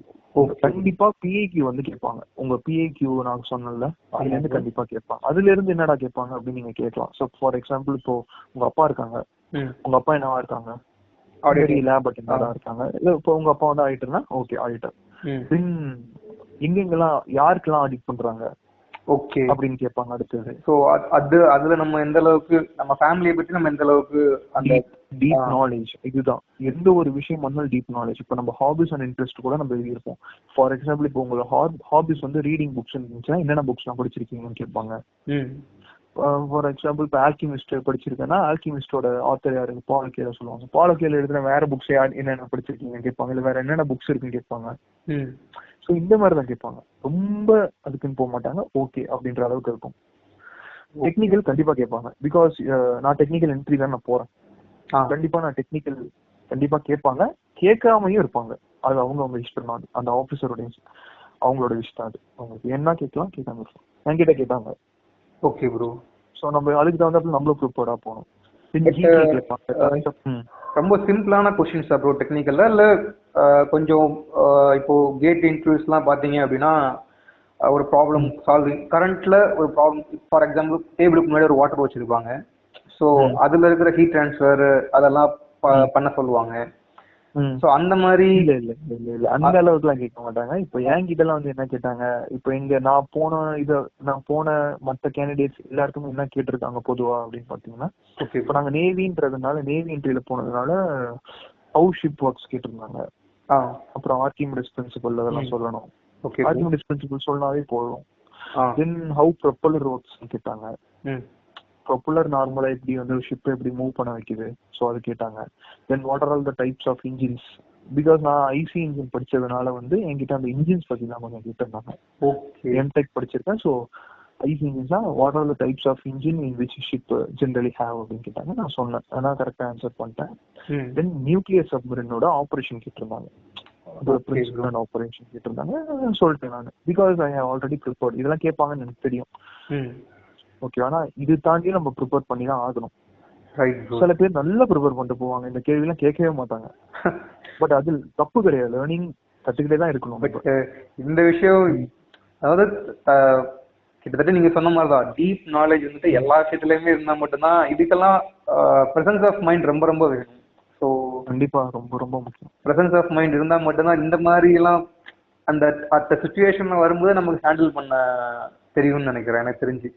கண்டிப்பா பிஐக்யூ வந்து கேட்பாங்க. உங்க பிஐக்யூ நான் சொன்னேன்ல, அதுல இருந்து கண்டிப்பா கேட்பாங்க. அதுல இருந்து என்னடா கேட்பாங்க அப்படின்னு நீங்க கேட்கலாம். சோ ஃபார் எக்ஸாம்பிள், இப்போ உங்க அப்பா இருக்காங்க, உங்க அப்பா என்னவா இருக்காங்க, லேப் அட்டெண்டரா இருக்காங்க. இப்போ உங்க அப்பா வந்து ஆடிட்டர்னா, ஓகே ஆடிட்டர். தென் எங்கெங்கெல்லாம் யாருக்கெல்லாம் ஆடிட் பண்றாங்க, ஓகே அப்படின்னு கேட்பாங்க. அடுத்தது சோ அதுல நம்ம எந்த அளவுக்கு நம்ம ஃபேமிலியை பத்தி நம்ம எந்த அளவுக்கு அந்த டீப் நாலேஜ். இதுதான் எந்த ஒரு விஷயம் வந்தாலும் டீப் நாலேஜ். இப்போ நம்ம ஹாபிஸ் அண்ட் இன்ட்ரெஸ்ட் கூட நம்ம எழுதியிருப்போம். ஃபார் எக்ஸாம்பிள், இப்போ உங்களோட ஹாபிஸ் வந்து ரீடிங் புக்ஸ் இருந்துச்சுன்னா என்னென்ன புக்ஸ் நான் படிச்சிருக்கீங்கன்னு கேட்பாங்க. ஃபார் எக்ஸாம்பிள், இப்போ ஆல்கிமிஸ்ட் படிச்சிருக்கேன்னா ஆல்கிமிஸ்டோட ஆத்தர் யாரு, பாலோகேல சொல்லுவாங்க. பாலோகேல எழுதுன வேற புக்ஸ் என்னென்ன படிச்சிருக்கீங்கன்னு கேட்பாங்க. இல்ல வேற என்னென்ன புக்ஸ் இருக்குன்னு கேட்பாங்க. ஸோ இந்த மாதிரி தான் கேட்பாங்க. ரொம்ப அதுக்குன்னு போக மாட்டாங்க. ஓகே அப்படின்ற அளவுக்கு இருக்கும். டெக்னிக்கல் கண்டிப்பா கேட்பாங்க. பிகாஸ் நான் டெக்னிக்கல் என்ட்ரி தான் நான் போறேன். கண்டிப்பா நான் டெக்னிக்கல் கண்டிப்பா கேட்பாங்க. கேட்காமையும் இருப்பாங்க. அது அவங்க இஷ்டம் தான். அந்த ஆபீசரோட அவங்களோட இஷ்டம். அது அவங்களுக்கு என்ன கேட்கலாம், கேட்காம இருக்கலாம். என்கிட்ட கேட்டாங்க. Okay bro. ஸோ நம்ம அதுக்கு தகுந்தாப்புல நம்மளும் ப்ரிப்பேர்டா போகணும். ரொம்ப சிம்பிளான கொஸ்டின்ஸ் ப்ரோ டெக்னிக்கல்ல இல்ல கொஞ்சம் இப்போ கேட் இன்டர்வியூஸ்லாம் பாத்தீங்க அப்படின்னா ஒரு ப்ராப்ளம் சால்விங் கரண்ட்ல ஒரு ப்ராப்ளம், ஃபார் எக்ஸாம்பிள் டேபிளுக்கு முன்னாடி ஒரு வாட்டர் வச்சிருப்பாங்க. ஸோ அதுல இருக்கிற ஹீட் டிரான்ஸ்ஃபர் அதெல்லாம் பண்ண சொல்லுவாங்க. சோ அந்த மாதிரி இல்ல அந்த அளவுக்கு எல்லாம் கேட்க மாட்டாங்க. இப்போ என்கிட்ட எல்லாம் வந்து என்ன கேட்டாங்க, இப்போ இங்க நான் போன மற்ற கேண்டிடேட்ஸ் எல்லாருக்குமே என்ன கேட்டிருக்காங்க பொதுவா அப்படின்னு பாத்தீங்கன்னா, இப்போ நாங்க நேவின்றதுனால நேவி என்ட்ரியில போனதுனால ஹவு ஷிப் ஒர்க்ஸ் கேட்டிருந்தாங்க. அப்புறம் ஆர்கிமிடிஸ் பிரின்சிபல் அதெல்லாம் சொல்லணும். ஆர்கிமிடிஸ் பிரின்சிபல் சொன்னாவே போதும். தென் ஹவு ப்ரொப்பல்லர் ஒர்க்ஸ் கேட்டாங்க. ப்ரொப்பல்லர் நார்மலா எப்படி வந்து ஷிப் எப்படி மூவ் பண்ண வைக்குது, ஸோ அது கேட்டாங்க. Then what are all the types of engines, because நான் ஐசி இன்ஜின் படிச்சதுனால வந்து என்கிட்ட அந்த இன்ஜின்ஸ் பத்தி தான் கொஞ்சம் கேட்டிருந்தாங்க. எம்டெக் படிச்சிருக்கேன். ஸோ ஐசி இன்ஜின்ஸ்னா what are the types of engine in which ship generally have அப்படின்னு கேட்டாங்க. நான் சொன்னேன், நான் கரெக்டாக ஆன்சர் பண்ணிட்டேன். தென் நியூக்ளியர் சப்மரினோட ஆப்ரேஷன் கேட்டிருந்தாங்க, அதோட பிரின்சிபல் அண்ட் ஆப்ரேஷன் கேட்டிருந்தாங்க. சொல்லிட்டேன் நான், because I have already prepared. இதெல்லாம் கேட்பாங்கன்னு எனக்கு தெரியும். ஓகே, ஆனா இது தாண்டி நம்ம ப்ரிப்பேர் பண்ணி தான் ஆகணும். சில பேர் நல்லா ப்ரிப்பேர் பண்ணிட்டு போவாங்க, இந்த கேள்வி எல்லாம் கேட்கவே மாட்டாங்க. பட் அது தப்பு கிடையாது, லேர்னிங் கத்துக்கிட்டே தான் இருக்கணும். பட் இந்த விஷயம் அதாவது கிட்டத்தட்ட நீங்க சொன்ன மாதிரிதான், டீப் நாலேஜ் வந்துட்டு எல்லா விஷயத்துலயுமே இருந்தா மட்டும்தான். இதுக்கெல்லாம் பிரசன்ஸ் ஆஃப் மைண்ட் ரொம்ப ரொம்ப வேணும். ஸோ கண்டிப்பா ரொம்ப ரொம்ப முக்கியம். பிரசன்ஸ் ஆஃப் மைண்ட் இருந்தா மட்டும்தான் இந்த மாதிரி எல்லாம் அந்த அந்த சுச்சுவேஷன்ல வரும்போது நமக்கு ஹேண்டில் பண்ண தெரியும்னு நினைக்கிறேன், எனக்கு தெரிஞ்சு.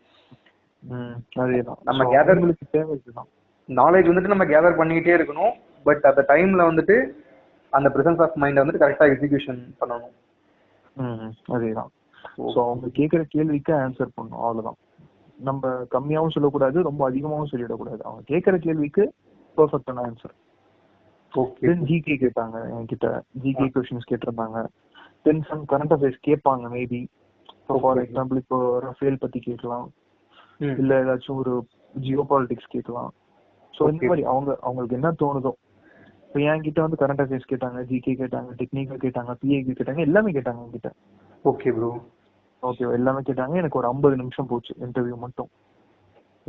அதேதான், நம்ம கேதர் தேவைதான் நாலேஜ் வந்துட்டு நம்ம கேதர் பண்ணிக்கிட்டே இருக்கணும். பட் அந்த டைம்ல வந்துட்டு அந்த பிரசன்ஸ் ஆஃப் மைண்டை வந்துட்டு கரெக்டா எக்ஸிகியூஷன் பண்ணணும். அதேதான். ஸோ அவங்க கேட்குற கேள்விக்கு ஆன்சர் பண்ணணும், அவ்வளோதான். நம்ம கம்மியாகவும் சொல்லக்கூடாது, ரொம்ப அதிகமாகவும் சொல்லிடக்கூடாது. அவங்க கேட்குற கேள்விக்கு பர்ஃபெக்டான ஆன்சர். தென் ஜிகே கேட்டாங்க என்கிட்ட, ஜிகே கொஸ்டின்ஸ் கேட்டிருந்தாங்க. தென் சம் கரண்ட் அஃபேர்ஸ் கேட்பாங்க மேபி. ஃபார் எக்ஸாம்பிள் இப்போ ரஃபேல் பத்தி கேட்கலாம், இல்ல ஏதாச்சும் ஒரு ஜியோ பாலிடிக்ஸ் கேட்கலாம். ஸோ இந்த மாதிரி அவங்களுக்கு என்ன தோணுதோ. இப்போ என்கிட்ட வந்து கரண்ட் அஃபேர்ஸ் கேட்டாங்க, ஜிகே கேட்டாங்க, டெக்னிக்கல் கேட்டாங்க, பிஏக்கு கேட்டாங்க, எல்லாமே கேட்டாங்க என்கிட்ட. Okay bro. ஓகே, எல்லாமே கேட்டாங்க. எனக்கு ஒரு 50 நிமிஷம் போச்சு இன்டர்வியூ மட்டும்.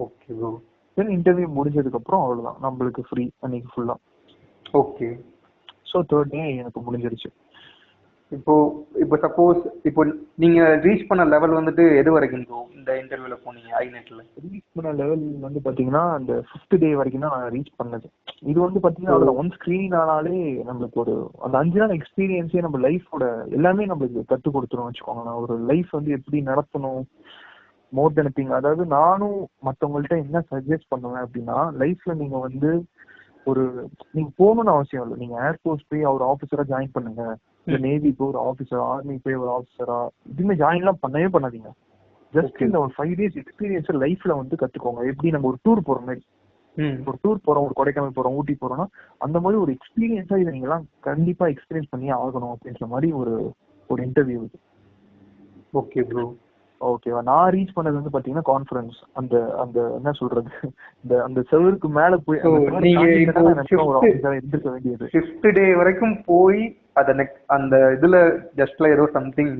Okay bro. தென் இன்டர்வியூ முடிஞ்சதுக்கு அப்புறம் அவ்வளவுதான், நம்மளுக்கு ஃப்ரீ அன்னைக்கு ஃபுல்லா. ஓகே. ஸோ தேர்ட் டே எனக்கு முடிஞ்சிருச்சு. இப்போ சப்போஸ் இப்போ நீங்க ரீச் பண்ண லெவல் வந்துட்டு எது வரைக்கும் ப்ரோ இந்த இன்டர்வியூல போனீங்க ஐநெட்ல? ரீச் பண்ண லெவல் வந்து பாத்தீங்கன்னா அந்த 5th டே வரைக்கும் தான் நான் ரீச் பண்ணது. இது வந்து பாத்தீங்கன்னா அதுல ஒன் ஸ்கிரீனிங் ஆனாலே நம்மளுக்கு ஒரு அந்த 5 நாள் எக்ஸ்பீரியன்ஸே நம்ம லைஃபோட எல்லாமே நம்மளுக்கு கற்றுக் கொடுத்துரும் வச்சுக்கோங்க. ஒரு லைஃப் வந்து எப்படி நடத்தணும், மோர் தென் திங். அதாவது நானும் மற்றவங்கள்ட்ட என்ன சஜஸ்ட் பண்ணுவேன் அப்படின்னா, லைஃப்ல நீங்க வந்து ஒரு நீங்க போகணும்னு அவசியம் இல்லை. நீங்க ஏர்போர்ட் போய் ஒரு ஆஃபீஸரா ஜாயின் பண்ணுங்க, இல்ல நேவி போய் ஒரு ஆஃபீஸர், ஆர்மி போய் ஒரு ஆஃபீஸரா, இதுவுமே ஜாயின்லாம் பண்ணவே பண்ணாதீங்க. ஜஸ்ட் இந்த ஒரு 5 days எக்ஸ்பீரியன்ஸ் லைஃப்ல வந்து கத்துக்கோங்க. எப்படி நம்ம ஒரு டூர் போற மாதிரி, ஒரு டூர் போறோம், ஒரு கொடைக்கானல் போறோம், ஊட்டி போறோம்னா அந்த மாதிரி ஒரு எக்ஸ்பீரியன்ஸா இதை நீங்க எல்லாம் கண்டிப்பா எக்ஸ்பீரியன்ஸ் பண்ணி ஆகணும் அப்படின்ற மாதிரி ஒரு இன்டர்வியூ. Okay bro. ஓகேவா, நான் ரீச் பண்ணது வந்து பாத்தீங்கன்னா கான்ஃபரன்ஸ். அந்த அந்த என்ன சொல்றது, அந்த செவருக்கு மேல போய் இருந்திருக்க வேண்டியது. 5th டே வரைக்கும் போய் அந்த இதுல ஜஸ்ட்ல ஏதோ சம்திங்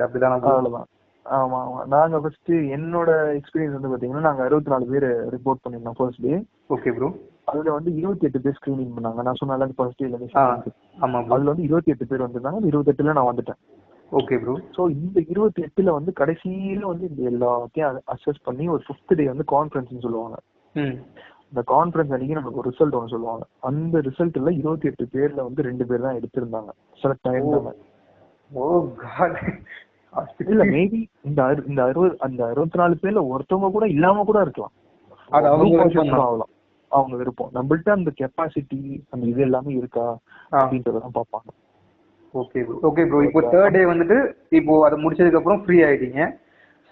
அப்படிதான். அவ்வளவுதான். ஆமா ஆமா. நாங்க ஃபர்ஸ்ட் என்னோட எக்ஸ்பீரியன்ஸ் வந்து பாத்தீங்கன்னா நாங்க 64 பேர் ரிப்போர்ட் பண்ணிருந்தோம் ஃபர்ஸ்ட் டே. Okay bro. அதுல வந்து 28 பேர் ஸ்கிரீனிங் பண்ணாங்க. நான் சொன்னால ஃபர்ஸ்ட் டேல ஆமா. அதுல வந்து 28 பேர் வந்திருந்தாங்க. 28ல நான் வந்துட்டேன். Okay bro. சோ இந்த 28ல வந்து கடைசியில வந்து இந்த எல்லாத்தையும் அசஸ் பண்ணி ஒரு 5th டே வந்து கான்ஃபரன்ஸ் சொல்லுவாங்க. இந்த கான்ஃபரன்ஸ் அன்னைக்கு நமக்கு ஒரு ரிசல்ட் ஒன்று சொல்லுவாங்க. அந்த ரிசல்ட்ல 28 பேர்ல வந்து 2 பேர் தான் எடுத்திருந்தாங்க, செலக்ட் ஆயிருந்தாங்க. ஓ காட். இல்ல மேபி இந்த 64 பேர்ல ஒருத்தவங்க கூட இல்லாம கூட இருக்கலாம். அவங்க விருப்பம். நம்மள்ட்ட அந்த கெப்பாசிட்டி அந்த இது எல்லாமே இருக்கா அப்படின்றதான் பார்ப்பாங்க. Okay bro. இப்போ தேர்ட் டே வந்துட்டு இப்போ அதை முடிச்சதுக்கு அப்புறம் ஃப்ரீ ஆயிட்டீங்க.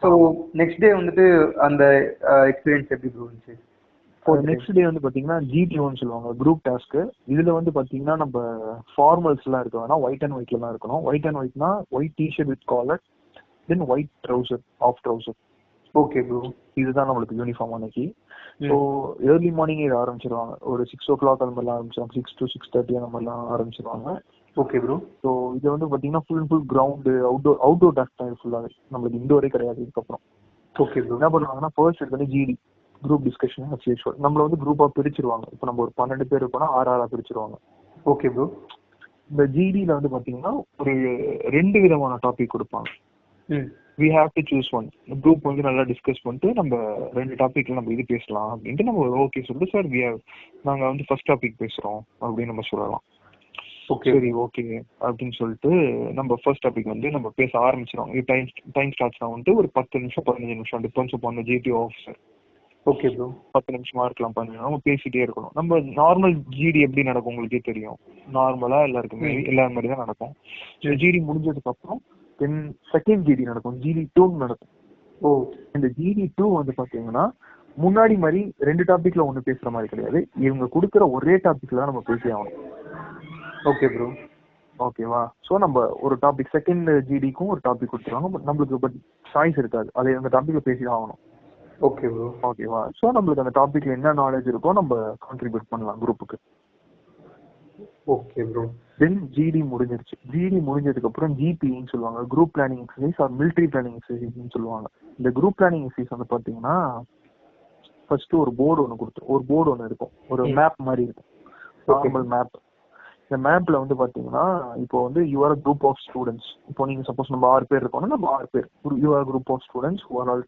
ஸோ நெக்ஸ்ட் டே வந்துட்டு அந்த எக்ஸ்பீரியன்ஸ் எப்படி ப்ரோ இருந்துச்சு? நெக்ஸ்ட் டே வந்து பாத்தீங்கன்னா GTOன்னு சொல்லுவாங்க, குரூப் டாஸ்க். இதுல வந்து பாத்தீங்கன்னா நம்ம ஃபார்மல்ஸ் எல்லாம் இருக்க வேணா, ஒயிட் அண்ட் ஒயிட்ல தான் இருக்கணும். ஒயிட் அண்ட் ஒயிட்னா white T-shirt with collar, then white trouser, half trouser. Okay bro. இதுதான் நம்மளுக்கு யூனிஃபார்ம் அன்னைக்கு. ஸோ ஏர்லி மார்னிங் இது ஆரம்பிச்சிருவாங்க. ஒரு 6 o'clock அந்த மாதிரிலாம் ஆரம்பிச்சிருவாங்க. 6 to 6:30 அந்த மாதிரிலாம் ஆரம்பிச்சிருவாங்க. Okay bro. ஸோ இது வந்து பாத்தீங்கன்னா ஃபுல் கிரவுண்டு, அவுட்டோர் டாஸ்க் தான் ஃபுல்லாவே. நம்மளுக்கு இண்டோரே கிடையாது இதுக்கப்புறம். Okay bro. என்ன பண்ணுவாங்கன்னா ஃபர்ஸ்ட் எடுத்து GD குரூப் டிஸ்கஷன் நம்மள வந்து குரூப்பா பிரிச்சிருவாங்க. இப்போ நம்ம ஒரு 12 பேர் இருக்கோம்னா 6 பிரிச்சிருவாங்க. Okay bro. இந்த GDல வந்து பாத்தீங்கன்னா ஒரு 2 விதமான டாபிக் கொடுப்பாங்க. we have to choose one. Group வந்து நல்லா டிஸ்கஸ் பண்ணிட்டு நம்ம 2 டாபிக்ல நம்ம இது பேசலாம் அப்படின்ட்டு நம்ம ஓகே சொல்லிட்டு, சார் நாங்க வந்து ஃபர்ஸ்ட் டாபிக் பேசுறோம் அப்படின்னு நம்ம சொல்லலாம். சரி ஓகே அப்படின்னு சொல்லிட்டு நம்ம ஃபர்ஸ்ட் டாபிக் வந்து நம்ம பேச ஆரம்பிச்சிடும். டைம் ஸ்டார்ட்ஸ் வந்துட்டு ஒரு 10 நிமிஷம் 15 நிமிஷம் depends upon GTO officer. Okay bro. 10 நிமிஷமா இருக்கலாம், 15 நிமிஷம் நம்ம பேசிட்டே இருக்கணும். நம்ம நார்மல் GD எப்படி நடக்கும் உங்களுக்கே தெரியும். நார்மலா எல்லாருக்குமே எல்லா மாதிரி தான் நடக்கும். GD முடிஞ்சதுக்கு அப்புறம் தென் செகண்ட் GD நடக்கும், GD2 நடக்கும். இந்த GD2 வந்து பாத்தீங்கன்னா முன்னாடி மாதிரி 2 டாபிக்ல ஒண்ணு பேசுற மாதிரி கிடையாது. இவங்க கொடுக்குற ஒரே டாபிக்ல தான் நம்ம பேசி ஆகணும். Okay bro. ஓகேவா? ஸோ நம்ம ஒரு டாபிக் செகண்ட் ஜிடிக்கும் ஒரு டாபிக் கொடுத்துருவாங்க. பட் நம்மளுக்கு சாய்ஸ் இருக்காது, அதை அந்த டாபிக்ல பேசி தான் ஆகணும். Okay bro. ஓகேவா? ஸோ நம்மளுக்கு அந்த டாபிக்ல என்ன நாலேஜ் இருக்கோ நம்ம கான்ட்ரிபியூட் பண்ணலாம் குரூப்புக்கு. Okay bro. தென் ஜிடி முடிஞ்சிருச்சு. ஜிடி முடிஞ்சதுக்கு அப்புறம் ஜிபின்னு சொல்லுவாங்க, group planning exercise or military planning எக்ஸசைஸ்ன்னு சொல்லுவாங்க. இந்த குரூப் பிளானிங் எக்ஸசைஸ் வந்து பாத்தீங்கன்னா ஃபர்ஸ்ட் ஒரு போர்டு ஒன்று இருக்கும், ஒரு மேப் மாதிரி இருக்கும், நார்மல் மேப். இந்த மேப்ல வந்து பாத்தீங்கன்னா இப்போ வந்து யூஆர் குரூப் ஆஃப் ஸ்டூடெண்ட்ஸ். இப்போ நீங்க சப்போஸ் நம்ம 6 பேர் இருக்கோம்னா நம்ம 6 பேர் your group of students who are all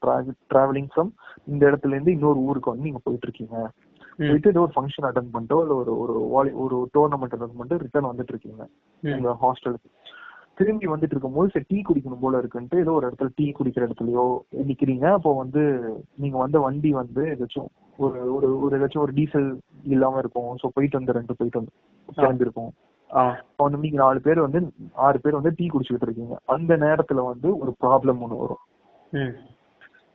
travelling from இந்த இடத்துல இருந்து இன்னொரு ஊருக்கு வந்து நீங்க போயிட்டு இருக்கீங்க. போயிட்டு ஏதோ ஒரு ஃபங்க்ஷன் அட்டன் பண்ணிட்டோ இல்ல ஒரு டோர்னமெண்ட் அட்டன் பண்ணிட்டு ரிட்டர்ன் வந்துட்டு இருக்கீங்க உங்க ஹாஸ்டலுக்கு. திரும்பி வந்துட்டு இருக்கும்போது சரி டீ குடிக்கணும் போல இருக்குன்ட்டு ஏதோ ஒரு இடத்துல டீ குடிக்கிற இடத்துலயோ நிக்கிறீங்க. அப்போ வந்து நீங்க வந்த வண்டி வந்து ஏதாச்சும் ஏதாச்சும் ஒரு டீசல் இல்லாம இருக்கும். ஸோ போயிட்டு வந்து கிளம்பி இருக்கும். வந்து நீங்க 6 பேர் வந்து டீ குடிச்சுக்கிட்டு இருக்கீங்க. அந்த நேரத்துல வந்து ஒரு ப்ராப்ளம் ஒண்ணு வரும்.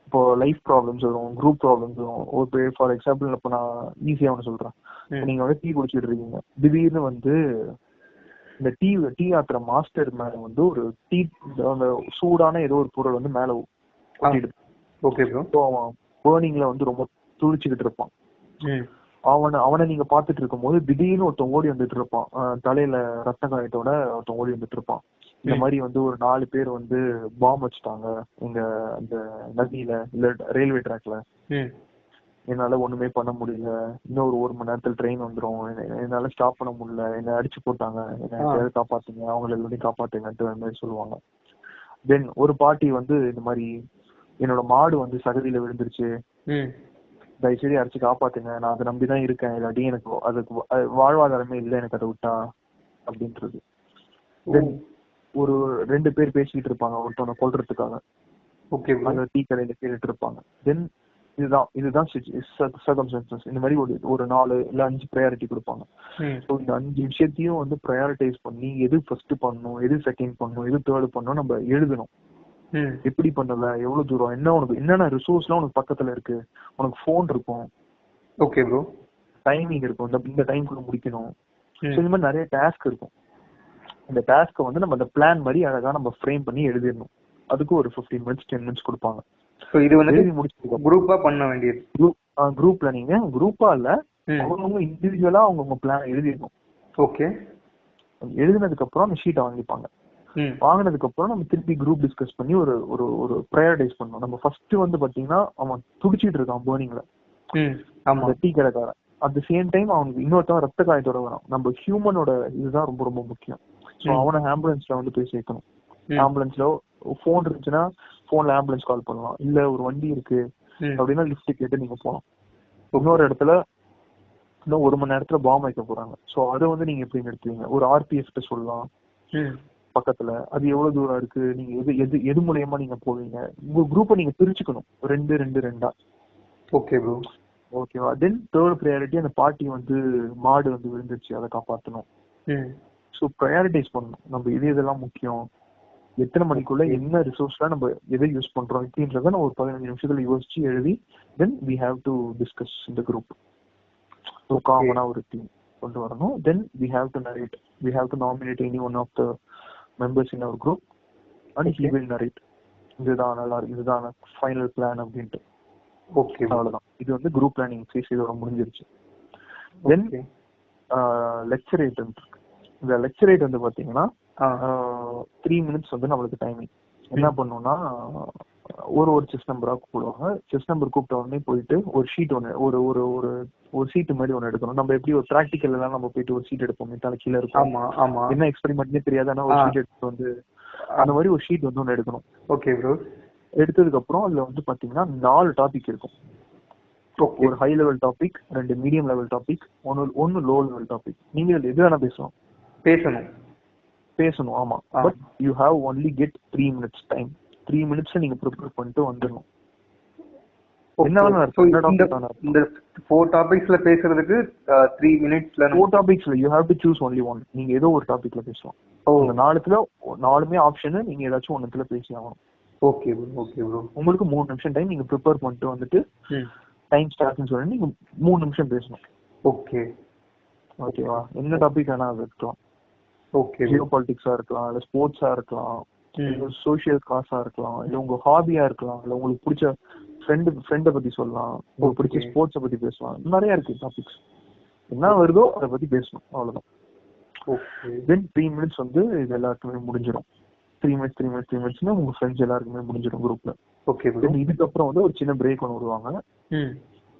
இப்போ லைஃப் ப்ராப்ளம்ஸ் வரும், குரூப் ப்ராப்ளம்ஸ் வரும். ஒரு ஃபார் எக்ஸாம்பிள் இப்போ நான் ஈஸியா ஒன்று சொல்றேன். நீங்க வந்து டீ குடிச்சிட்டு இருக்கீங்க, திடீர்னு வந்து இந்த டீ ஆத்துற மாஸ்டர் மேல வந்து ஒரு டீ அந்த சூடான ஏதோ ஒரு பொருள் வந்து மேல கொட்டிடுது. Okay bro. அவன் பேர்னிங்ல வந்து ரொம்ப துடிச்சுக்கிட்டு இருப்பான். அவனை நீங்க பாத்துட்டு இருக்கும் போது திடீர்னு ஒருத்தன் ஓடி வந்துட்டு இருப்பான், தலையில ரத்த காயத்தோட ஒருத்தன் ஓடி வந்துட்டு இருப்பான். இந்த மாதிரி வந்து ஒரு 4 பேர் வந்து பாம்பு வச்சுட்டாங்க எங்க அந்த நதியில இல்ல ரயில்வே ட்ராக்ல, என்னால ஒண்ணுமே பண்ண முடியல, இன்னும் ஒரு மணி நேரத்துல ட்ரெயின் வந்துடும், என்னால ஸ்டாப் பண்ண முடியல, என்ன அடிச்சு போட்டாங்க, என்ன காப்பாத்துங்க, அவங்களை எல்லாத்தையும் காப்பாத்துங்கன்ட்டு அந்த மாதிரி சொல்லுவாங்க. தென் ஒரு பாட்டி வந்து இந்த மாதிரி என்னோட மாடு வந்து சகதியில விழுந்துருச்சு, தயவுசெய்து அடிச்சு காப்பாத்துங்க, நான் அதை நம்பிதான் இருக்கேன், இல்லாட்டி எனக்கு அதுக்கு வாழ்வாதாரமே இல்லை எனக்கு அதை விட்டா அப்படின்றது. தென் ஒரு 2 பேர் பேசிட்டு இருப்பாங்க ஒருத்தவனை கொல்றதுக்காக. அந்த டீ கடையில கேட்டுட்டு இருப்பாங்க. தென் இதுதான் சர்கம்ஸ்டன்சஸ். இந்த மாதிரி ஒரு 4 இல்ல 5 ப்ரையாரிட்டி கொடுப்பாங்க. ஸோ இந்த 5 விஷயத்தையும் வந்து ப்ரையாரிட்டைஸ் பண்ணி எது ஃபர்ஸ்ட் பண்ணணும், எது செகண்ட் பண்ணணும், எது தேர்ட் பண்ணணும் நம்ம எழுதணும். எப்படி பண்ணல, எவ்வளவு தூரம், என்ன உனக்கு என்னென்ன ரிசோர்ஸ்லாம் உனக்கு பக்கத்துல இருக்கு, உனக்கு போன் இருக்கும், ஓகே ப்ரோ, டைமிங் இருக்கும், இந்த டைம்குள்ள முடிக்கணும். இந்த மாதிரி நிறைய டாஸ்க் இருக்கும். இந்த டாஸ்க்கை வந்து நம்ம அந்த பிளான் மாதிரி அழகா நம்ம ஃப்ரேம் பண்ணி எழுதிடணும். அதுக்கு ஒரு 15 மினிட்ஸ் 10 மினிட்ஸ் கொடுப்பாங்க. ஸோ இது வந்து குரூப்பா பண்ண வேண்டியது. குரூப் பிளானிங் குரூப்பா இல்ல, அவங்க இண்டிவிஜுவலா அவங்க பிளான் எழுதிடணும். ஓகே. எழுதினதுக்கு அப்புறம் அந்த ஷீட்டை வாங்கிப்பாங்க. வாங்கினதுக்கு அப்புறம் நம்ம திருப்பி குரூப் டிஸ்கஸ் பண்ணி ஒரு ஒரு ப்ரையாரிட்டைஸ் பண்ணணும். நம்ம ஃபர்ஸ்ட் வந்து பாத்தீங்கன்னா அவன் துடிச்சிட்டு இருக்கான் பேர்னிங்ல, அந்த டீ கடைக்காரன். அட் தி சேம் டைம் அவனுக்கு இன்னொருத்தவன் ரத்த காயத்தோட வரும். நம்ம ஹியூமனோட இதுதான் ரொம்ப ரொம்ப முக்கியம். ஸோ அவனை ஆம்புலன்ஸ்ல வந்து போய் சேர்க்கணும். ஆம்புலன்ஸ்ல போன் இருந்துச்சுன்னா போன்ல ஆம்புலன்ஸ் கால் பண்ணலாம், இல்ல ஒரு வண்டி இருக்கு அப்படின்னா லிஃப்ட் கேட்டு நீங்க போகலாம். இன்னொரு இடத்துல இன்னும் 1 மணி நேரத்துல பாம்பு வைக்க போறாங்க. ஸோ அதை வந்து நீங்க எப்படி நிறுத்துவீங்க, ஒரு ஆர்பிஎஃப் சொல்லலாம் பக்கத்துல, அது எவ்வளவு தூரம் இருக்கு, நீங்க எது மூலியமா நீங்க போவீங்க, உங்க குரூப்பை நீங்க பிரிச்சுக்கணும் 2 ஓகே ப்ரோ. ஓகேவா? தென் தேர்ட் ப்ரையாரிட்டி அந்த பார்ட்டி வந்து மாடு வந்து விழுந்துருச்சு, அதை காப்பாற்றணும். ஸோ ப்ரையாரிட்டைஸ் பண்ணணும் நம்ம இதெல்லாம் முக்கியம், எத்தனை மணிக்குள்ள என்ன ரிசோர்ஸ்லாம் நம்ம எதை யூஸ் பண்றோம் இப்படின்றத நம்ம ஒரு 15 நிமிஷத்துல யோசிச்சு எழுதி then we have to discuss இந்த குரூப். ஸோ காமனா ஒரு டீம் கொண்டு வரணும். Then we have to narrate, we have to nominate any one of the members in our group and he will narrate. இதுதான் நல்லா இருக்கு, இதுதான் ஃபைனல் பிளான் அப்படின்ட்டு. ஓகே, அவ்வளவுதான். இது வந்து குரூப் பிளானிங் ஃபேஸ் இதோட முடிஞ்சிருச்சு. தென் லெக்சரேட் இருக்கு. இந்த லெக்சரேட் வந்து பாத்தீங்கன்னா 3 மினிட்ஸ் வந்து நம்மளுக்கு டைமிங். என்ன பண்ணோம்னா ஒரு செஸ் நம்பரா கூப்பிடுவாங்க. செஸ் நம்பர் கூப்பிட்ட உடனே போயிட்டு ஒரு ஷீட் ஒன்று ஒரு ஒரு ஒரு ஒரு சீட்டு மாதிரி ஒன்று எடுக்கணும். நம்ம எப்படி ஒரு ப்ராக்டிக்கல் எல்லாம் நம்ம போயிட்டு ஒரு ஷீட் எடுப்போம், தலை கீழே இருக்கும், என்ன எக்ஸ்பெரிமெண்ட்னே தெரியாது, ஆனா ஒரு ஷீட் எடுத்து வந்து அந்த மாதிரி ஒரு ஷீட் வந்து ஒன்று எடுக்கணும். Okay bro. எடுத்ததுக்கு அப்புறம் அதுல வந்து பாத்தீங்கன்னா 4 டாபிக் இருக்கும். ஒரு high level topic, 2 medium level topic, ஒன்னு லோ லெவல் டாபிக். நீங்க எது வேணா பேசணும். ஆமா, but you have only get 3 minutes time. 3 minutes நீங்க ப்ரிப்பேர் பண்ணிட்டு வந்துடணும். என்ன வேணா இந்த 4 டாபிக்ஸ்ல பேசுறதுக்கு 3 மினிட்ஸ்ல 4 டாபிக்ஸ்ல you have to choose only one. நீங்க ஏதோ ஒரு டாபிக்ல பேசலாம். அந்த 4மே ஆப்ஷன், நீங்க ஏதாச்சும் ஒன்னுல பேசி ஆகணும். Okay bro. உங்களுக்கு 3 நிமிஷம் டைம். நீங்க ப்ரிப்பேர் பண்ணிட்டு வந்துட்டு டைம் ஸ்டார்ட்னு சொல்லி நீங்க 3 நிமிஷம் பேசணும். ஓகேவா? என்ன டாபிக் வேணா அது இருக்கலாம். ஓகே ஜியோ பாலிட்டிக்ஸா இருக்கலாம், இல்ல ஸ்போர்ட்ஸா இருக்கலாம், இல்ல சோசியல் காஸா இருக்கலாம், இல்ல உங்க ஹாபியா இருக்கலாம், இல்ல உங்களுக்கு பிடிச்ச ஃப்ரெண்டை பத்தி சொல்லலாம், உங்களுக்கு பிடிச்ச ஸ்போர்ட்ஸை பத்தி பேசலாம். நிறைய இருக்கு டாபிக்ஸ். என்ன வருதோ அதை பத்தி பேசணும், அவ்வளவுதான். தென் 3 minutes வந்து இது எல்லாருக்குமே முடிஞ்சிடும். 3 minutes உங்க ஃப்ரெண்ட்ஸ் எல்லாருக்குமே முடிஞ்சிடும் குரூப்ல. ஓகே. இதுக்கப்புறம் வந்து ஒரு சின்ன பிரேக் ஒன்று விடுவாங்க.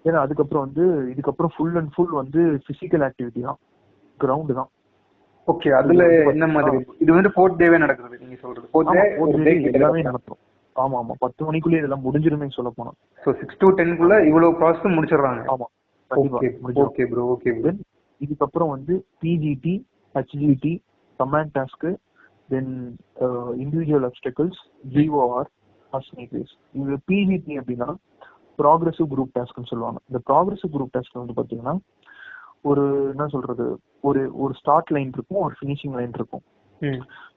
ஏன்னா அதுக்கப்புறம் வந்து இதுக்கப்புறம் ஃபுல் அண்ட் ஃபுல் வந்து பிசிக்கல் ஆக்டிவிட்டி தான், கிரவுண்ட் தான். ஓகே. அதுல என்ன மாதிரி இது வந்து 4th டேவே நடக்குது நீங்க சொல்றது? 4th டே எல்லாமே நடக்கும். ஆமா ஆமா, 10 மணிக்குள்ளே இதெல்லாம் முடிஞ்சிருமே சொல்ல போனா. சோ 6 to 10 குள்ள இவ்வளவு ப்ராசஸ் முடிச்சிடுறாங்க. ஆமா கண்டிப்பா. Okay bro. Okay bro. இதுக்கப்புறம் வந்து பிஜிடி, ஹெச்ஜிடி, கமாண்ட் டாஸ்க், தென் இண்டிவிஜுவல் அப்டக்கிள்ஸ், ஜிஓஆர், ஸ்னேக் ரேஸ். இது பிஜிடி அப்படின்னா ப்ராக்ரசிவ் குரூப் டாஸ்க்னு சொல்லுவாங்க. இந்த ப்ராக்ரசிவ் குரூப் டாஸ்க் வந்து பாத்தீங்கன்னா ஒரு என்ன சொல்றது, ஒரு ஸ்டார்ட் லைன் இருக்கும், ஒரு ஃபினிஷிங் லைன் இருக்கும்.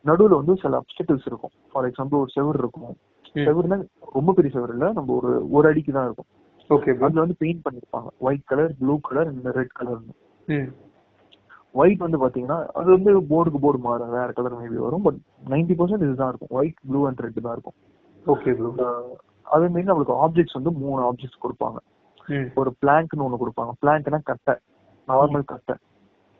நடுவுல வந்து சில அப்டக்கிள்ஸ் இருக்கும். ஃபார் எக்ஸாம்பிள் ஒரு செவர் இருக்கும். செவர்னா ரொம்ப பெரிய செவர் இல்ல, நம்ம ஒரு அடிக்கு தான் இருக்கும். ஓகே. அதுல வந்து பெயிண்ட் பண்ணிருப்பாங்க, ஒயிட் கலர், ப்ளூ கலர், இந்த ரெட் கலர். ஒயிட் வந்து பாத்தீங்கன்னா அது வந்து போர்டுக்கு போர்டு மாறும், வேற கலர் மேபி வரும். பட் 90% இதுதான் இருக்கும், ஒயிட், ப்ளூ அண்ட் ரெட் தான் இருக்கும். Okay bro. அதே மாதிரி நம்மளுக்கு ஆப்ஜெக்ட்ஸ் வந்து 3 ஆப்ஜெக்ட்ஸ் கொடுப்பாங்க. ஒரு பிளாங்க்னு ஒண்ணு கொடுப்பாங்க. பிளாங்க்னா கட்டை, நார்மல் கட்டை.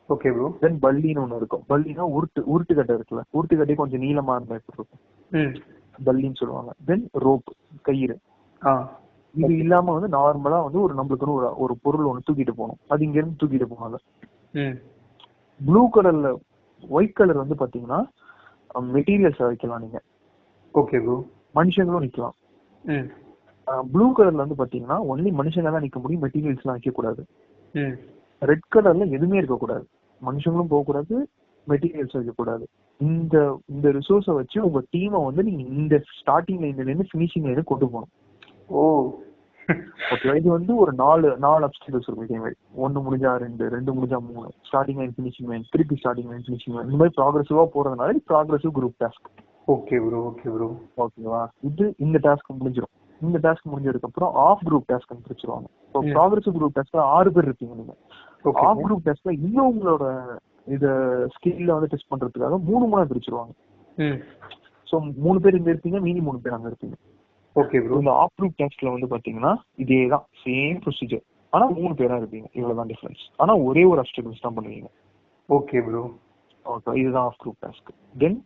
Okay bro. தென் பல்லின்னு ஒண்ணு இருக்கும். பல்லினா உருட்டு கட்டை இருக்குல்ல, உருட்டு கட்டை கொஞ்சம் நீளமா இருந்தா எப்படி இருக்கும், பல்லின்னு சொல்லுவாங்க. தென் ரோப், கயிறு. இது இல்லாம வந்து நார்மலா வந்து நம்மளுக்கு ஒரு பொருள் ஒண்ணு தூக்கிட்டு போகணும். அது இங்க இருந்து தூக்கிட்டு போனாங்க. ப்ளூ கலர்ல, ஒயிட் கலர் வந்து பாத்தீங்கன்னா மெட்டீரியல்ஸ் வைக்கலாம் நீங்க. Okay bro. மனுஷங்களும் நிக்கலாம். ப்ளூ கலர்ல வந்து பாத்தீங்கன்னா ஒன்லி மனுஷங்க தான் நிக்க முடியும், மெட்டீரியல்ஸ் எல்லாம் வைக்க கூடாது. ரெட் கலர்ல எதுவுமே இருக்க கூடாது, மனுஷங்களும் போக கூடாது, மெட்டீரியல்ஸ் வைக்க கூடாது. இந்த ரிசோர்ஸை வச்சு உங்க டீமை வந்து நீங்க இந்த ஸ்டார்டிங் லைன்ல இருந்து ஃபினிஷிங் லைன் கொண்டு போகணும். ஓகே. இது வந்து ஒரு 4 அப்டக்கிள்ஸ் இருக்கும் இதே மாதிரி. 1 முடிஞ்சா 2 முடிஞ்சா 3, ஸ்டார்டிங் லைன், ஃபினிஷிங் லைன், திருப்பி ஸ்டார்டிங் லைன், ஃபினிஷிங் லைன், இந்த மாதிரி ப்ராக்ரசிவா போறதுனால progressive group task. Okay bro. Okay bro. ஓகேவா? இந்த டாஸ்க் முடிஞ்சிடும். இந்த டாஸ்க் முடிஞ்சதுக்கு அப்புறம் ஆஃப் குரூப் டாஸ்க் பிரிச்சுருவாங்க. இப்போ ப்ராக்ரசிவ் குரூப் டாஸ்க்ல 6 பேர் இருப்பீங்க நீங்க. ஆஃப் குரூப் டாஸ்க்ல இன்னும் உங்களோட இத ஸ்கில்ல வந்து டெஸ்ட் பண்றதுக்காக 3 பிரிச்சுருவாங்க. சோ 3 பேர் இங்க இருப்பீங்க, மீதி 3 பேர் அங்க இருப்பீங்க. Okay bro. இந்த ஆஃப் குரூப் டாஸ்க்ல வந்து பாத்தீங்கன்னா இதேதான் சேம் ப்ரொசீஜர். ஆனா 3 பேரா இருப்பீங்க, இவ்வளவுதான் டிஃபரன்ஸ். ஆனா ஒரே ஒரு அப்டக்கிள்ஸ் தான் பண்ணுவீங்க. Okay bro. ஓகே, இதுதான் ஆஃப் குரூப் டாஸ்க். தென்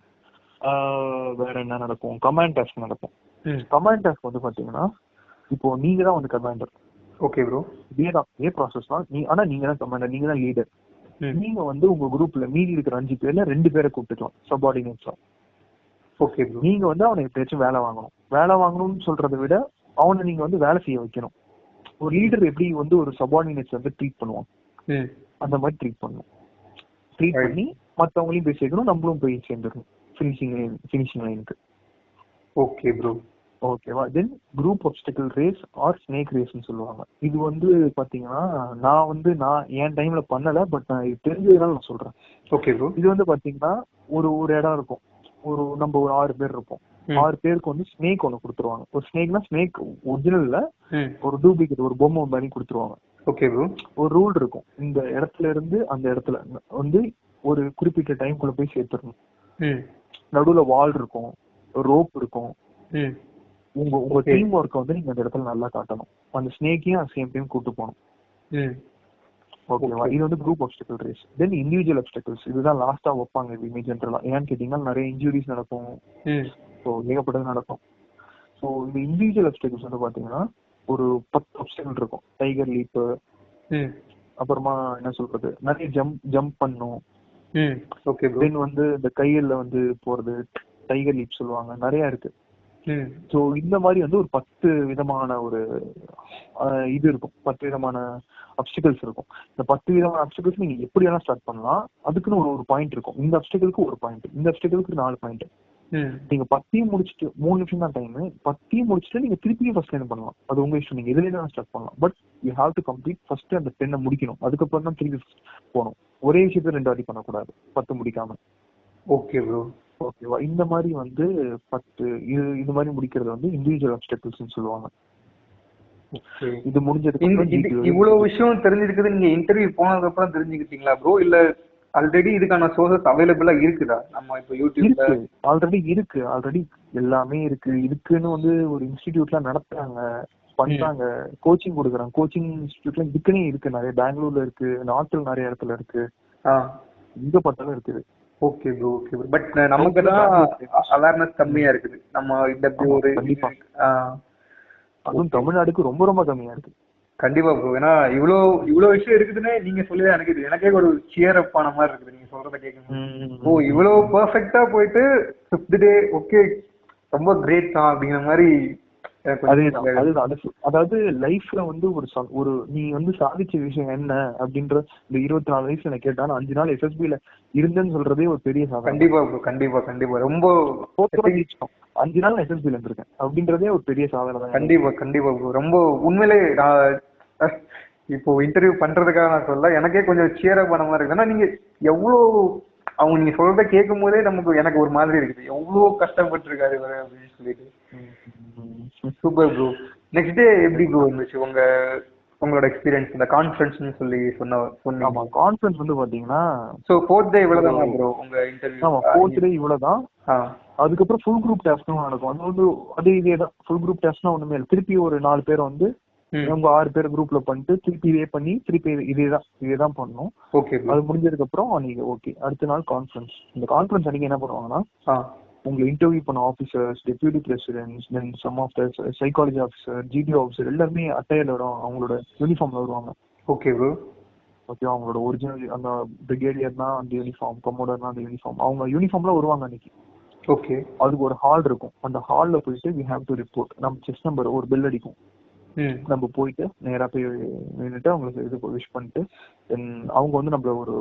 வேற என்ன நடக்கும்? கமாண்ட் டாஸ்க் நடக்கும். கமாண்ட் டாஸ்க் வந்து பாத்தீங்கன்னா இப்போ நீங்க தான் வந்து கமாண்டர். Okay bro. இதே ப்ராசஸ் தான். ஆனா நீங்க தான் கமாண்டர், நீங்க தான் லீடர். நீங்க வந்து உங்க குரூப்ல மீதி இருக்கிற 5 பேர்ல 2 பேரை கூப்பிட்டுக்கலாம், சப்பார்டினேட்ஸா. Okay bro. நீங்க வந்து அவனை எப்படியாச்சும் வேலை வாங்கணும்னு சொல்றதை விட அவனை நீங்க வந்து வேலை செய்ய வைக்கணும். ஒரு லீடர் எப்படி வந்து ஒரு சப்பார்டினேட்ஸ் வந்து ட்ரீட் பண்ணுவான், அந்த மாதிரி ட்ரீட் பண்ணி மத்தவங்களையும் போய் சேர்க்கணும், நம்மளும் போய் சேர்ந்துடணும் ஃபினிஷிங் லைனுக்கு. Okay bro. ஓகேவா? Then group obstacle race or snake ரேஸ்னு சொல்லுவாங்க. இது வந்து பாத்தீங்கன்னா நான் என் டைம்ல பண்ணல, பட் நான் இது தெரிஞ்சதுனால நான் சொல்றேன். Okay bro. இது வந்து பாத்தீங்கன்னா ஒரு இடம் இருக்கும், நம்ம ஒரு 6 பேர் இருப்போம். 6 பேருக்கு வந்து ஸ்னேக் ஒண்ணு கொடுத்துருவாங்க. ஒரு ஸ்னேக்னா ஸ்னேக் ஒரிஜினல்ல ஒரு டூப்ளிகேட், ஒரு பொம்மை மாதிரி கொடுத்துருவாங்க. Okay bro. ஒரு ரூல் இருக்கும், இந்த இடத்துல இருந்து அந்த இடத்துல வந்து ஒரு குறிப்பிட்ட டைம்குள்ள போய் சேர்த்துடணும். நடுவுல வால் இருக்கும், ரோப் இருக்கும். உங்க டீம் ஒர்க்க வந்து நீங்க அந்த இடத்துல நல்லா காட்டணும். அந்த ஸ்னேக்கையும் சேம் டைம் கூட்டு போகணும். ஓகேவா? இது வந்து குரூப் ஆப்ஸ்டக்கிள் ரேஸ். தென் இண்டிவிஜுவல் அப்டக்கிள்ஸ், இதுதான் லாஸ்டா வைப்பாங்க எப்பயுமே ஜென்ரலா. ஏன்னு கேட்டீங்கன்னா நிறைய இன்ஜுரிஸ் நடக்கும், ஸோ ஏகப்பட்டது நடக்கும். ஸோ இந்த இண்டிவிஜுவல் அப்டக்கிள்ஸ் வந்து பாத்தீங்கன்னா ஒரு 10 அப்டக்கிள் இருக்கும். டைகர் லீப், அப்புறமா என்ன சொல்றது, நிறைய ஜம்ப் பண்ணும். தென் வந்து இந்த கையில வந்து போறது, டைகர் லீப் சொல்லுவாங்க, நிறைய இருக்கு. சோ இந்த மாதிரி வந்து ஒரு 10 விதமான ஒரு இது இருக்கும், 10 விதமான அப்டிகல்ஸ் இருக்கும். இந்த 10 விதமான அப்டிகல்ஸ் நீங்க எப்படி வேணா ஸ்டார்ட் பண்ணலாம். அதுக்குன்னு ஒரு பாயிண்ட் இருக்கும். இந்த அப்டிகலுக்கு ஒரு பாயிண்ட், இந்த அப்டிகலுக்கு 4 பாயிண்ட். நீங்க 10 முடிச்சுட்டு 3 நிமிஷம் தான் டைம், 10 முடிச்சுட்டு நீங்க திருப்பியும் ஃபர்ஸ்ட் லைன் பண்ணலாம். அது உங்க இஷ்டம், நீங்க எதுல வேணா ஸ்டார்ட் பண்ணலாம். But you have to complete first அந்த 10 முடிக்கணும். அதுக்கப்புறம் தான் திருப்பி போகணும். ஒரே விஷயத்த 2 வாட்டி பண்ணக்கூடாது 10 முடிக்காம. Okay bro. ஓகேவா? இந்த மாதிரி வந்து 10 இது மாதிரி முடிக்கிறது வந்து இண்டிவிஜுவல் அப்டக்கிள்ஸ்னு சொல்லுவாங்க. இது முடிஞ்சதுக்கு இவ்வளவு விஷயம் தெரிஞ்சிருக்குது நீங்க இன்டர்வியூ போனதுக்கு அப்புறம் தெரிஞ்சுக்கிட்டீங்களா ப்ரோ, இல்ல ஆல்ரெடி இதுக்கான சோர்சஸ் அவைலபிளா இருக்குதா? நம்ம இப்போ யூடியூப்ல ஆல்ரெடி எல்லாமே இருக்குன்னு வந்து ஒரு இன்ஸ்டிடியூட்லாம் நடத்துறாங்க, பண்றாங்க, கோச்சிங் கொடுக்குறாங்க. கோச்சிங் இன்ஸ்டிடியூட்லாம் இதுக்குன்னே இருக்கு, நிறைய பெங்களூர்ல இருக்கு, நார்த்தில் நிறைய இடத்துல இருக்கு, எங்க பார்த்தாலும் இருக்குது. Okay bro, okay bro. But நமக்கு தான் அவேர்னஸ் கம்மியா இருக்குது. நம்ம இந்த ஒரு கண்டிப்பா அதுவும் தமிழ்நாடுக்கு ரொம்ப ரொம்ப கம்மியா இருக்கு. கண்டிப்பா ப்ரோ. ஏன்னா இவ்வளவு விஷயம் இருக்குதுன்னு நீங்க சொல்லி எனக்கு எனக்கே ஒரு சியர் அப் ஆன மாதிரி இருக்குது நீங்க சொல்றத கேட்கணும். ஓ இவ்வளவு பெர்ஃபெக்ட்டா போயிட்டு 5th டே ஓகே ரொம்ப கிரேட் தான் அப்படிங்கிற மாதிரி. அதாவது லைஃப்ல வந்து ஒரு நீ வந்து சாதிச்ச விஷயம் என்ன அப்படின்ற இந்த 24 வயசுல என்ன கேட்டா 5 நாள் எஸ்எஸ்பில இருந்தேன்னு சொல்றதே ஒரு பெரிய சாதனை. கண்டிப்பா ப்ரோ, கண்டிப்பா கண்டிப்பா. ரொம்ப 5 நாள் எஸ்எஸ்பில இருந்திருக்கேன் அப்படின்றதே ஒரு பெரிய சாதனை தான். கண்டிப்பா கண்டிப்பா ப்ரோ. ரொம்ப உண்மையிலே இப்போ இன்டர்வியூ பண்றதுக்காக நான் சொல்ல, எனக்கே கொஞ்சம் சியர் அப் பண்ண மாதிரி இருக்கு. ஏன்னா நீங்க எவ்வளவு அவங்க நீங்க சொல்றத கேட்கும் போதே எனக்கு ஒரு மாதிரி இருக்குது, எவ்வளவு கஷ்டப்பட்டு இருக்காரு இவரு அப்படின்னு சொல்லிட்டு. Super bro. நெக்ஸ்ட் டே எப்படி ப்ரோ இருந்துச்சு உங்களோட எக்ஸ்பீரியன்ஸ்? இந்த கான்ஃபரன்ஸ்னு சொல்லி சொன்னீங்க. ஆமா, கான்ஃபரன்ஸ் வந்து பாத்தீங்கன்னா சோ 4th டே இவ்வளவுதான் ப்ரோ உங்க இன்டர்வியூ? ஆமா, 4th டே இவ்வளவுதான். அதுக்கப்புறம் ஃபுல் குரூப் டெஸ்ட்டும் நடக்கும். அது வந்து இதேதான். ஃபுல் குரூப் டெஸ்ட்னா ஒண்ணுமே இல்லை, திருப்பி ஒரு 4 பேர் வந்து அவங்க 6 பேர் குரூப்ல பண்ணிட்டு திருப்பி இதேதான் பண்ணணும். அது முடிஞ்சதுக்கு அப்புறம் நீங்க ஓகே அடுத்த நாள் கான்ஃபரன்ஸ். இந்த கான்ஃபரன்ஸ் அன்னைக்கு என்ன பண்ணுவாங்கன்னா, உங்களை இன்டர்வியூ பண்ண officers, deputy presidents, then some of the psychology officer, GTO officer எல்லாருமே அட்டையர்ல வரும், அவங்களோட யூனிஃபார்ம்ல வருவாங்க. Okay bro. ஓகே, அவங்களோட ஒரிஜினல் அந்த பிரிகேடியர்னா அந்த யூனிஃபார்ம், கமோடர்னா அந்த யூனிஃபார்ம், அவங்க யூனிஃபார்ம்ல வருவாங்க அன்னைக்கு. ஓகே. அதுக்கு ஒரு ஹால் இருக்கும். அந்த ஹால்ல போயிட்டு we have to report. நம்ம செஸ் நம்பர் ஒரு பெல் அடிக்கும், நம்ம போயிட்டு நேரா போய் நின்றுட்டு அவங்களுக்கு இது விஷ் பண்ணிட்டு தென் அவங்க வந்து நம்மள ஒரு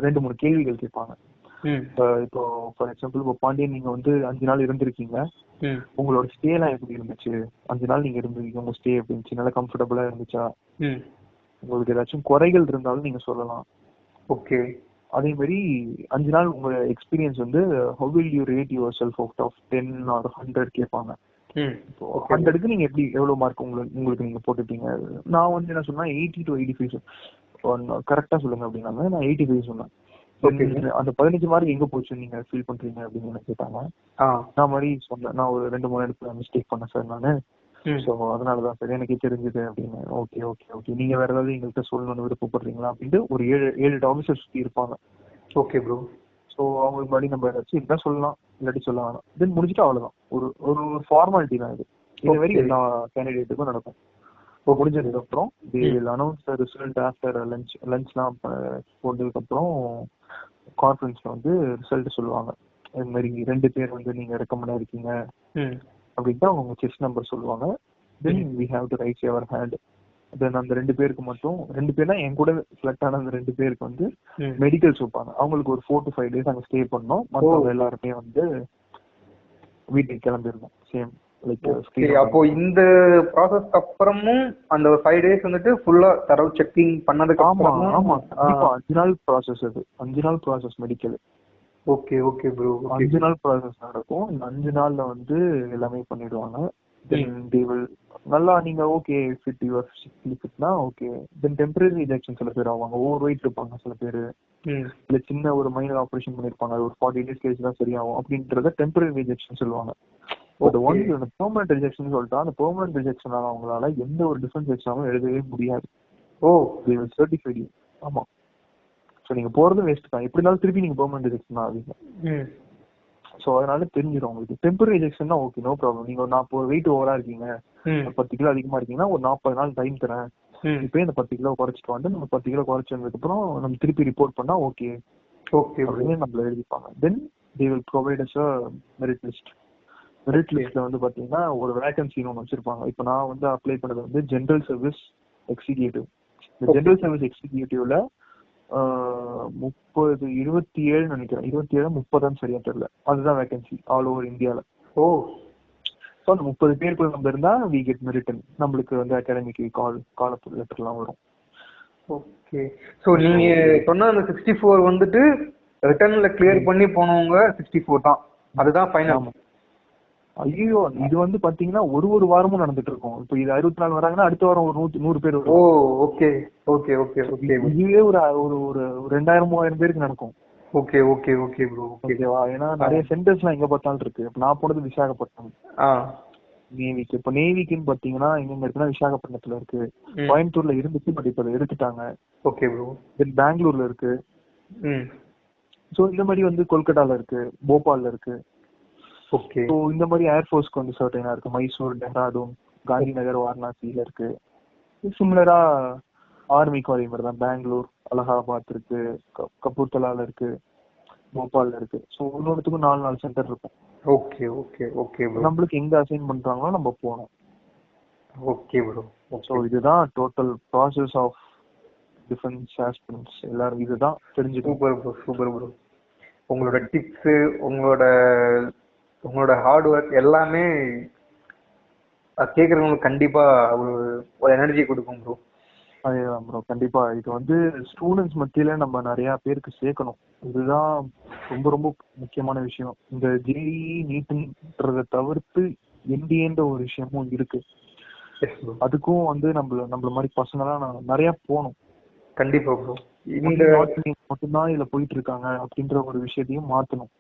2-3 கேள்விகள் கேட்பாங்க. இப்போ ஃபார் எக்ஸாம்பிள் இப்போ பாண்டியன் நீங்க வந்து 5 நாள் இருந்திருக்கீங்க, உங்களோட ஸ்டே எல்லாம் எப்படி இருந்துச்சு? 5 நாள் நீங்க இருந்திருக்கீங்க, உங்க ஸ்டே எப்படி இருந்துச்சு? நல்லா கம்ஃபர்டபுளா இருந்துச்சா? உங்களுக்கு ஏதாச்சும் குறைகள் இருந்தாலும் நீங்க சொல்லலாம். ஓகே. அதே மாதிரி 5 நாள் உங்க எக்ஸ்பீரியன்ஸ் வந்து how will you rate yourself out of 10 or 100 கேட்பாங்க. 100க்கு நீங்க எவ்வளவு மார்க் உங்களுக்கு நீங்க போட்டுட்டீங்க? நான் வந்து என்ன சொன்னா 80 to 85 கரெக்டா சொல்லுங்க அப்படின்னாங்க. நான் 85 சொன்னேன். அந்த 15 மார்க் எங்க போச்சு நீங்க ஃபீல் பண்றீங்க அப்படின்னு கேட்டாங்க. நான் மாதிரி சொன்னேன், நான் ஒரு 2-3 இடத்துல மிஸ்டேக் பண்ணேன் சார் நானு, சோ அதனாலதான் சார் எனக்கே தெரிஞ்சது அப்படின்னு. ஓகே ஓகே ஓகே, நீங்க வேற ஏதாவது எங்கள்கிட்ட சொல்லணும்னு விருப்பப்படுறீங்களா அப்படின்ட்டு ஒரு 7-8 ஆஃபீஸர் சுத்தி இருப்பாங்க. Okay bro. ஸோ அவங்களுக்கு முன்னாடி நம்ம ஏதாச்சும் இருந்தா சொல்லலாம், இல்லாட்டி சொல்ல வேணாம். தென் முடிச்சுட்டு அவ்வளவுதான். ஒரு ஃபார்மாலிட்டி தான் இது. இது வரை எல்லா கேண்டிடேட்டுக்கும் நடக்கும். இப்போ முடிஞ்சதுக்கு அப்புறம் they will announce the result after லஞ்ச்லாம் போனதுக்கு அப்புறம் கான்ஃபரன்ஸ்ல வந்து ரிசல்ட் சொல்லுவாங்க. இது மாதிரி 2 பேர் வந்து நீங்க ரெக்கமெண்ட் ஆயிருக்கீங்க அப்படின்ட்டு அவங்க செஸ் நம்பர் சொல்லுவாங்க. தென் we have to raise your hand. தென் அந்த 2 பேருக்கு மட்டும் 2 பேர்னா என் கூட செலக்ட் ஆன அந்த 2 பேருக்கு வந்து மெடிக்கல்ஸ் வைப்பாங்க. அவங்களுக்கு ஒரு 4 to 5 days அங்க ஸ்டே பண்ணோம். மற்றவங்க எல்லாருமே வந்து வீட்டுக்கு கிளம்பிடணும். சேம் லைக் அப்போ இந்த ப்ராசஸ் அப்புறமும் அந்த 5 days வந்துட்டு ஃபுல்லா தரவு செக்கிங் பண்ணதுக்கு அப்புறம். ஆமா 5 நாள் ப்ராசஸ். அது 5 நாள் process medical. Okay okay bro. 5 நாள் ப்ராசஸ் நடக்கும். இந்த 5 நாள்ல வந்து எல்லாமே பண்ணிடுவாங்க. தென் they will நல்லா நீங்க ஓகே ஃபிட் யுவர் ஃபிட்னா ஓகே. தென் டெம்பரரி ரிஜெக்ஷன் சில பேர் ஆவாங்க, ஓவர் வெயிட் இருப்பாங்க சில பேர், இல்ல சின்ன ஒரு மைனர் ஆபரேஷன் பண்ணிருப்பாங்க, ஒரு 40 days கழிச்சு தான் சரியாகும் அப்படின்றத டெம்பரரி ரிஜெக்ஷன் சொல்லுவாங்க. பட் ஒன்ஸ் அந்த பெர்மனன்ட் ரிஜெக்ஷன் சொல்லிட்டா அந்த பெர்மனன்ட் ரிஜெக்ஷனால அவங்களால எந்த ஒரு டிஃபரன்ஸ் எக்ஸாமும் எழுதவே முடியாது. they will certify you. ஆமா, ஸோ நீங்க போறது வேஸ்ட் தான். எப்படி இருந்தாலும் திருப்பி நீங்க பெர்மனன்ட் ரிஜெக்ஷன் தான் ஆவீங்க. ஸோ அதனால தெரிஞ்சிடும் உங்களுக்கு. டெம்பரரி ரிஜெக்ஷன்னா ஓகே நோ ப்ராப்ளம். நீங்க ஒரு 40 வெயிட் ஓவரா இருக்கீங்க, 10 கிலோ அதிகமா இருக்கீங்கன்னா ஒரு 40 நாள் டைம் தரேன், இப்போ இந்த 10 கிலோ குறைச்சிட்டு வந்து நம்ம 10 கிலோ குறைச்சதுக்கு அப்புறம் நம்ம திருப்பி ரிப்போர்ட் பண்ணா ஓகே அப்படின்னு நம்மள எழுதிப்பாங்க. தென் they will provide us a merit list. Merit லிஸ்ட்ல வந்து பாத்தீங்கன்னா ஒரு வேகன்சின்னு ஒன்று வச்சிருப்பாங்க. இப்போ நான் வந்து அப்ளை பண்ணது வந்து ஜென்ரல் சர்வீஸ் எக்ஸிக்யூட்டிவ். இந்த ஜென்ரல் சர்வீஸ் எக்ஸிக்யூட்டிவ்ல 27 நினைக்கிறேன், 27-30 சரியா தெரியல, அதுதான் வேகன்சி ஆல் ஓவர் இந்தியால. ஸோ அந்த 30 பேருக்குள்ள நம்ம இருந்தா we get merit. நம்மளுக்கு வந்து அகாடமிக்கு கால் லெட்டர்லாம் வரும். ஓகே. ஸோ நீங்க சொன்ன அந்த 64 வந்துட்டு ரிட்டர்ன்ல கிளியர் பண்ணி போனவங்க 64 தான், அதுதான் ஃபைனல். ஐயோ, இது வந்து பாத்தீங்கன்னா ஒரு வாரமும் நடந்துட்டு இருக்கும். இப்போ இது 64 வராங்கன்னா அடுத்த வாரம் ஒரு 100 பேர் வரும். Okay okay okay okay. இதுவே ஒரு 2000-3000 பேருக்கு நடக்கும். Okay okay okay bro. Okay. ஓகேவா? ஏன்னா நிறைய சென்டர்ஸ்லாம் எங்க பார்த்தாலும் இருக்கு. இப்ப நான் போனது விசாகப்பட்டினம் ஆ. நேவிக்கு. இப்ப நேவிக்குன்னு பாத்தீங்கன்னா எங்க இருக்குன்னா விசாகப்பட்டினத்துல இருக்கு, கோயம்புத்தூர்ல இருந்துச்சு, பட் இப்ப எடுத்துட்டாங்க. Okay bro. தென் பெங்களூர்ல இருக்கு. ஸோ இந்த மாதிரி வந்து கொல்கட்டால இருக்கு, போபால்ல இருக்கு. ஓகே. ஸோ இந்த மாதிரி ஏர்ஃபோர்ஸ்க்கு வந்து சர்டைனா இருக்கு. மைசூர், டெஹ்ராடூன், காந்தி நகர், வாரணாசியில இருக்கு. சிமிலரா ஆர்மிக்கும் அதே மாதிரி தான். பெங்களூர், அலகாபாத் இருக்கு, கபூர்தலால இருக்கு, போபால்ல இருக்கு. ஸோ ஒன்னொன்றுத்துக்கும் 4 சென்டர் இருக்கும். Okay okay okay bro. நம்மளுக்கு எங்க அசைன் பண்றாங்களோ நம்ம போகணும். Okay bro. ஸோ இதுதான் total process of defence aspirants. எல்லாரும் இதுதான் தெரிஞ்சுக்கணும். Super bro, super bro. உங்களோட டிப்ஸ், உங்களோட உங்களோட ஹார்ட் ஒர்க் எல்லாமே கேட்கறவங்களுக்கு கண்டிப்பா ஒரு எனர்ஜி கொடுக்கும் ப்ரோ. அதேதான் ப்ரோ, கண்டிப்பா. இது வந்து ஸ்டூடெண்ட்ஸ் மத்தியில நம்ம நிறைய பேருக்கு சேர்க்கணும். இதுதான் ரொம்ப ரொம்ப முக்கியமான விஷயம். இந்த ஜேஇ நீட்ன்றதை தவிர்த்து என்டிஏன்ற ஒரு விஷயமும் இருக்கு. அதுக்கும் வந்து நம்மள மாதிரி பசங்களாம் நிறைய போகணும். கண்டிப்பா ப்ரோ. இந்த மட்டும்தான் இதுல போயிட்டு இருக்காங்க அப்படின்ற ஒரு விஷயத்தையும் மாத்தணும்.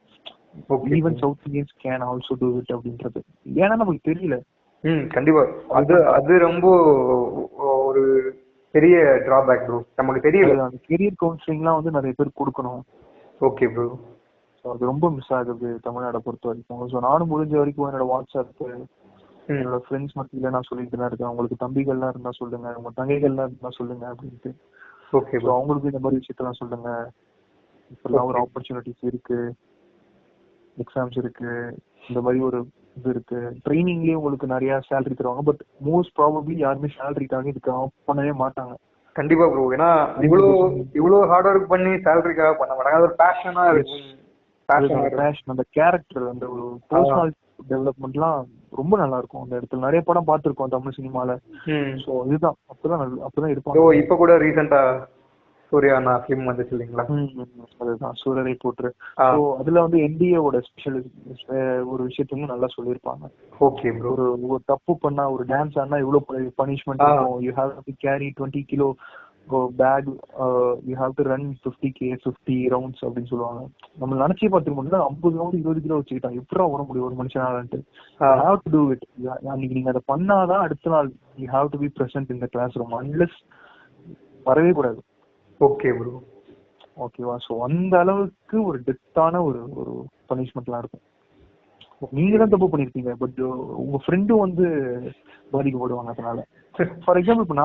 Even south Indians can also do it அப்படின்றது. ஏன்னா நமக்கு தெரியல. கண்டிப்பா. அது ரொம்ப ஒரு பெரிய டிராபேக் ப்ரோ. நமக்கு தெரியல. அந்த கெரியர் கவுன்சிலிங்லாம் வந்து நிறைய பேர் கொடுக்கணும். Okay bro. அது ரொம்ப மிஸ் ஆகுது தமிழ்நாடை பொறுத்த வரைக்கும். ஸோ நானும் முடிஞ்ச வரைக்கும் என்னோட வாட்ஸ்அப், என்னோட ஃப்ரெண்ட்ஸ் மத்தியில நான் சொல்லிட்டு தான் இருக்கேன். உங்களுக்கு தம்பிகள்லாம் இருந்தா சொல்லுங்க, உங்க தங்கைகள்லாம் இருந்தா சொல்லுங்க அப்படின்ட்டு. ஓகே. அவங்களுக்கு இந்த மாதிரி விஷயத்தெல்லாம் சொல்லுங்க. இப்பெல்லாம் ஒரு ஆப்பர்ச்சுனிட்டிஸ் இருக்கு, எக்ஸாம்ஸ் இருக்கு, இந்த மாதிரி ஒரு இது இருக்கு. ட்ரைனிங்லயே உங்களுக்கு நிறைய சேலரி தருவாங்க. பட் மோஸ்ட் ப்ராபப்லி யாருமே சேலரிக்காக இதுக்கு ஆஃப் பண்ணவே மாட்டாங்க. கண்டிப்பா ப்ரோ. ஏன்னா இவ்வளவு ஹார்ட் ஒர்க் பண்ணி சேலரிக்காக பண்ண மாட்டாங்க. அது ஒரு பேஷனா இருக்கும். பேஷன், அந்த கேரக்டர், அந்த ஒரு பர்சனாலிட்டி டெவலப்மெண்ட்லாம் ரொம்ப நல்லா இருக்கும் அந்த இடத்துல. நிறைய படம் பார்த்திருக்கோம் தமிழ் சினிமால. சோ இதுதான் அப்பதான் இருப்பாங்க. இப்ப கூட ரீசெண்டா சூர்யானா ஃபிலிம் வந்துச்சு இல்லீங்களா? அதுதான் சூரரை போற்று. சோ அதுல வந்து என்டிஏவோட ஸ்பெஷல் ஒரு விஷயத்தையும் நல்லா சொல்லியிருப்பாங்க. Okay bro. ஒரு தப்பு பண்ணா, ஒரு டான்ஸ் ஆனா இவ்வளவு பனிஷ்மெண்ட் இருக்கும். You have to carry 20 kilo bag, you have to run 50 rounds அப்படின்னு சொல்லுவாங்க. நம்ம நினைச்சே பார்த்துக்க முடியல. 50 ரவுண்ட் 20 கிலோ வச்சுக்கிட்டான், எப்படா ஓட முடியும் ஒரு மனுஷனாலன்ட்டு. You have to do it. அன்னைக்கு நீங்க அதை பண்ணாதான் அடுத்த நாள் you have to be present in the classroom. Unless வரவே கூடாது. Okay bro. ஓகேவா? சோ அந்த அளவுக்கு ஒரு டெப்தான ஒரு பனிஷ்மெண்ட்லாம் இருக்கும். நீங்க தான் தப்பு பண்ணிருக்கீங்க, பட் உங்க ஃப்ரெண்டும் வந்து பாதிக்கப்படுவாங்க அதனால. ஃபார் எக்ஸாம்பிள், இப்ப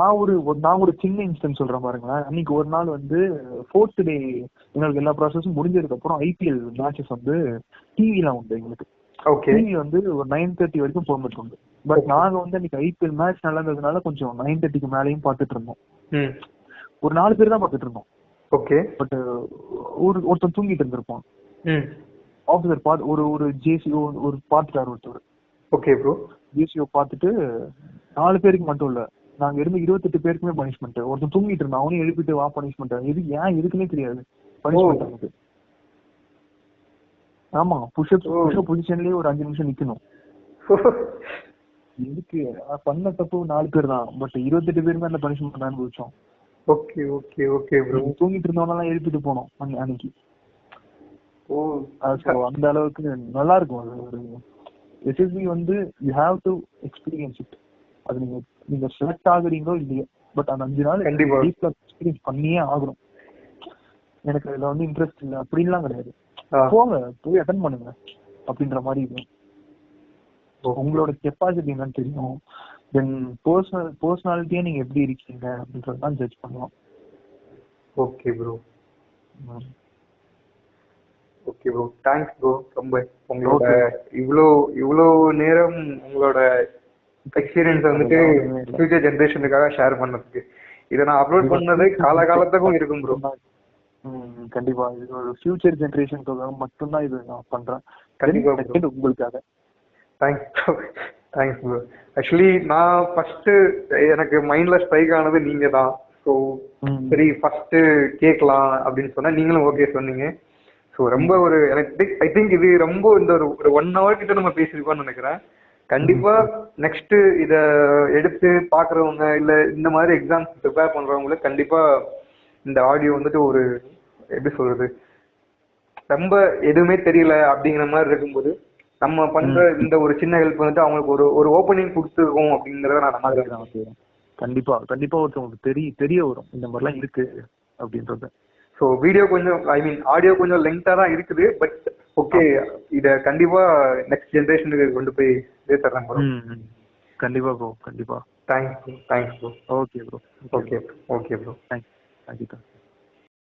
நான் ஒரு சின்ன இன்ஸ்டன்ஸ் சொல்றேன் பாருங்களேன். அன்னைக்கு ஒரு நாள் வந்து 4th டே எங்களுக்கு எல்லா ப்ராசஸும் முடிஞ்சதுக்கு அப்புறம் ஐபிஎல் மேட்சஸ் வந்து டிவிலாம் உண்டு எங்களுக்கு. டிவி வந்து ஒரு 9:30 வரைக்கும் பெர்மிட் உண்டு. பட் நாங்க வந்து அன்னைக்கு ஐபிஎல் மேட்ச் நல்லா இருந்ததுனால கொஞ்சம் 9:30க்கு மேலேயும் பாத்துட்டு இருந்தோம். ஒரு 4 பேர் தான் பாத்துட்டு இருந்தோம். ஓகே. பட் ஒருத்தன் தூங்கிட்டு இருந்திருப்பான். ஆஃபீஸர் ஒரு ஜேசிஓ ஒரு பாத்துட்டாரு ஒருத்தர். Okay bro. ஜேசிஓ பாத்துட்டு 4 பேருக்கு மட்டும் இல்ல, நாங்க இருந்து 28 பேருக்குமே பனிஷ்மெண்ட். ஒருத்தன் தூங்கிட்டு இருந்தான், அவனையும் எழுப்பிட்டு வா பனிஷ்மெண்ட். எதுக்குன்னே தெரியாது பனிஷ்மெண்ட் அவனுக்கு. ஆமா, புஷ்அப் பொசிஷன்லயே ஒரு 5 நிமிஷம் நிக்கணும். எதுக்கு? பண்ண தப்பு 4 பேர் தான், பட் 28 பேருமே அந்த பனிஷ்மெண்ட் அனுபவிச்சோம். Okay okay okay bro. தூங்கிட்டு இருந்தவனெல்லாம் எழுப்பிட்டு போனோம் அன்னைக்கு. அந்த அளவுக்கு நல்லா இருக்கும். ஒரு எஸ்எஸ்பி வந்து you have to experience it. அது நீங்க செலக்ட் ஆகுறீங்களோ இல்லையோ, பட் அந்த 5 நாள் டீப்ல எக்ஸ்பீரியன்ஸ் பண்ணியே ஆகணும். எனக்கு அதுல வந்து இன்ட்ரெஸ்ட் இல்லை அப்படின்லாம் கிடையாது. போங்க, போய் அட்டென்ட் பண்ணுங்க அப்படின்ற மாதிரி இருக்கும். உங்களோட கெப்பாசிட்டி என்னன்னு தெரியும். தென் பர்சனாலிட்டியா நீங்க எப்படி இருக்கீங்க அப்படின்றதான் ஜட்ஜ் பண்ணலாம். Okay bro. Okay bro, thanks bro. ரொம்ப உங்களோட இவ்வளோ நேரம் உங்களோட எக்ஸ்பீரியன்ஸ் வந்துட்டு ஃபியூச்சர் ஜெனரேஷனுக்காக ஷேர் பண்ணதுக்கு. இதை நான் அப்லோட் பண்ணது காலகாலத்துக்கும் இருக்கும் ப்ரோ. கண்டிப்பா இது ஒரு ஃபியூச்சர் ஜெனரேஷனுக்காக மட்டும்தான் இது நான் பண்றேன். கண்டிப்பா உங்களுக்காக. Thanks bro. ஆக்சுவலி நான் ஃபர்ஸ்ட் எனக்கு மைண்ட்ல ஸ்ட்ரைக் ஆனது நீங்க தான். ஸோ சரி ஃபர்ஸ்ட் கேட்கலாம் அப்படின்னு சொன்னா நீங்களும் ஓகே சொன்னீங்க. ஸோ ரொம்ப ஒரு எனக்கு ஐ திங்க் இது ரொம்ப இந்த ஒரு 1 hour கிட்ட நம்ம பேசியிருக்கோம்னு நினைக்கிறேன். கண்டிப்பா நெக்ஸ்ட் இத எடுத்து பாக்குறவங்க இல்ல இந்த மாதிரி எக்ஸாம்ஸ் ப்ரிப்பேர் பண்றவங்களுக்கு கண்டிப்பா இந்த ஆடியோ வந்துட்டு ஒரு எப்படி சொல்றது ரொம்ப எதுவுமே தெரியல அப்படிங்கிற மாதிரி இருக்கும்போது நம்ம பண்ற இந்த ஒரு சின்ன ஹெல்ப் வந்துட்டு அவங்களுக்கு ஒரு ஒரு ஓப்பனிங் கொடுத்துருக்கோம் அப்படிங்கறத நான் நம்புறேன். கண்டிப்பா கண்டிப்பா ஒருத்தவங்களுக்கு தெரிய வரும் இந்த மாதிரிலாம் இருக்கு அப்படின்றது. ஸோ வீடியோ கொஞ்சம் ஆடியோ கொஞ்சம் லெங்க்தா தான் இருக்குது. பட் ஓகே, இத கண்டிப்பா நெக்ஸ்ட் ஜெனரேஷனுக்கு கொண்டு போய் சேர்த்துறேன் ப்ரோ. கண்டிப்பா ப்ரோ, கண்டிப்பா. Thanks bro. Okay bro. Okay bro. Thank you.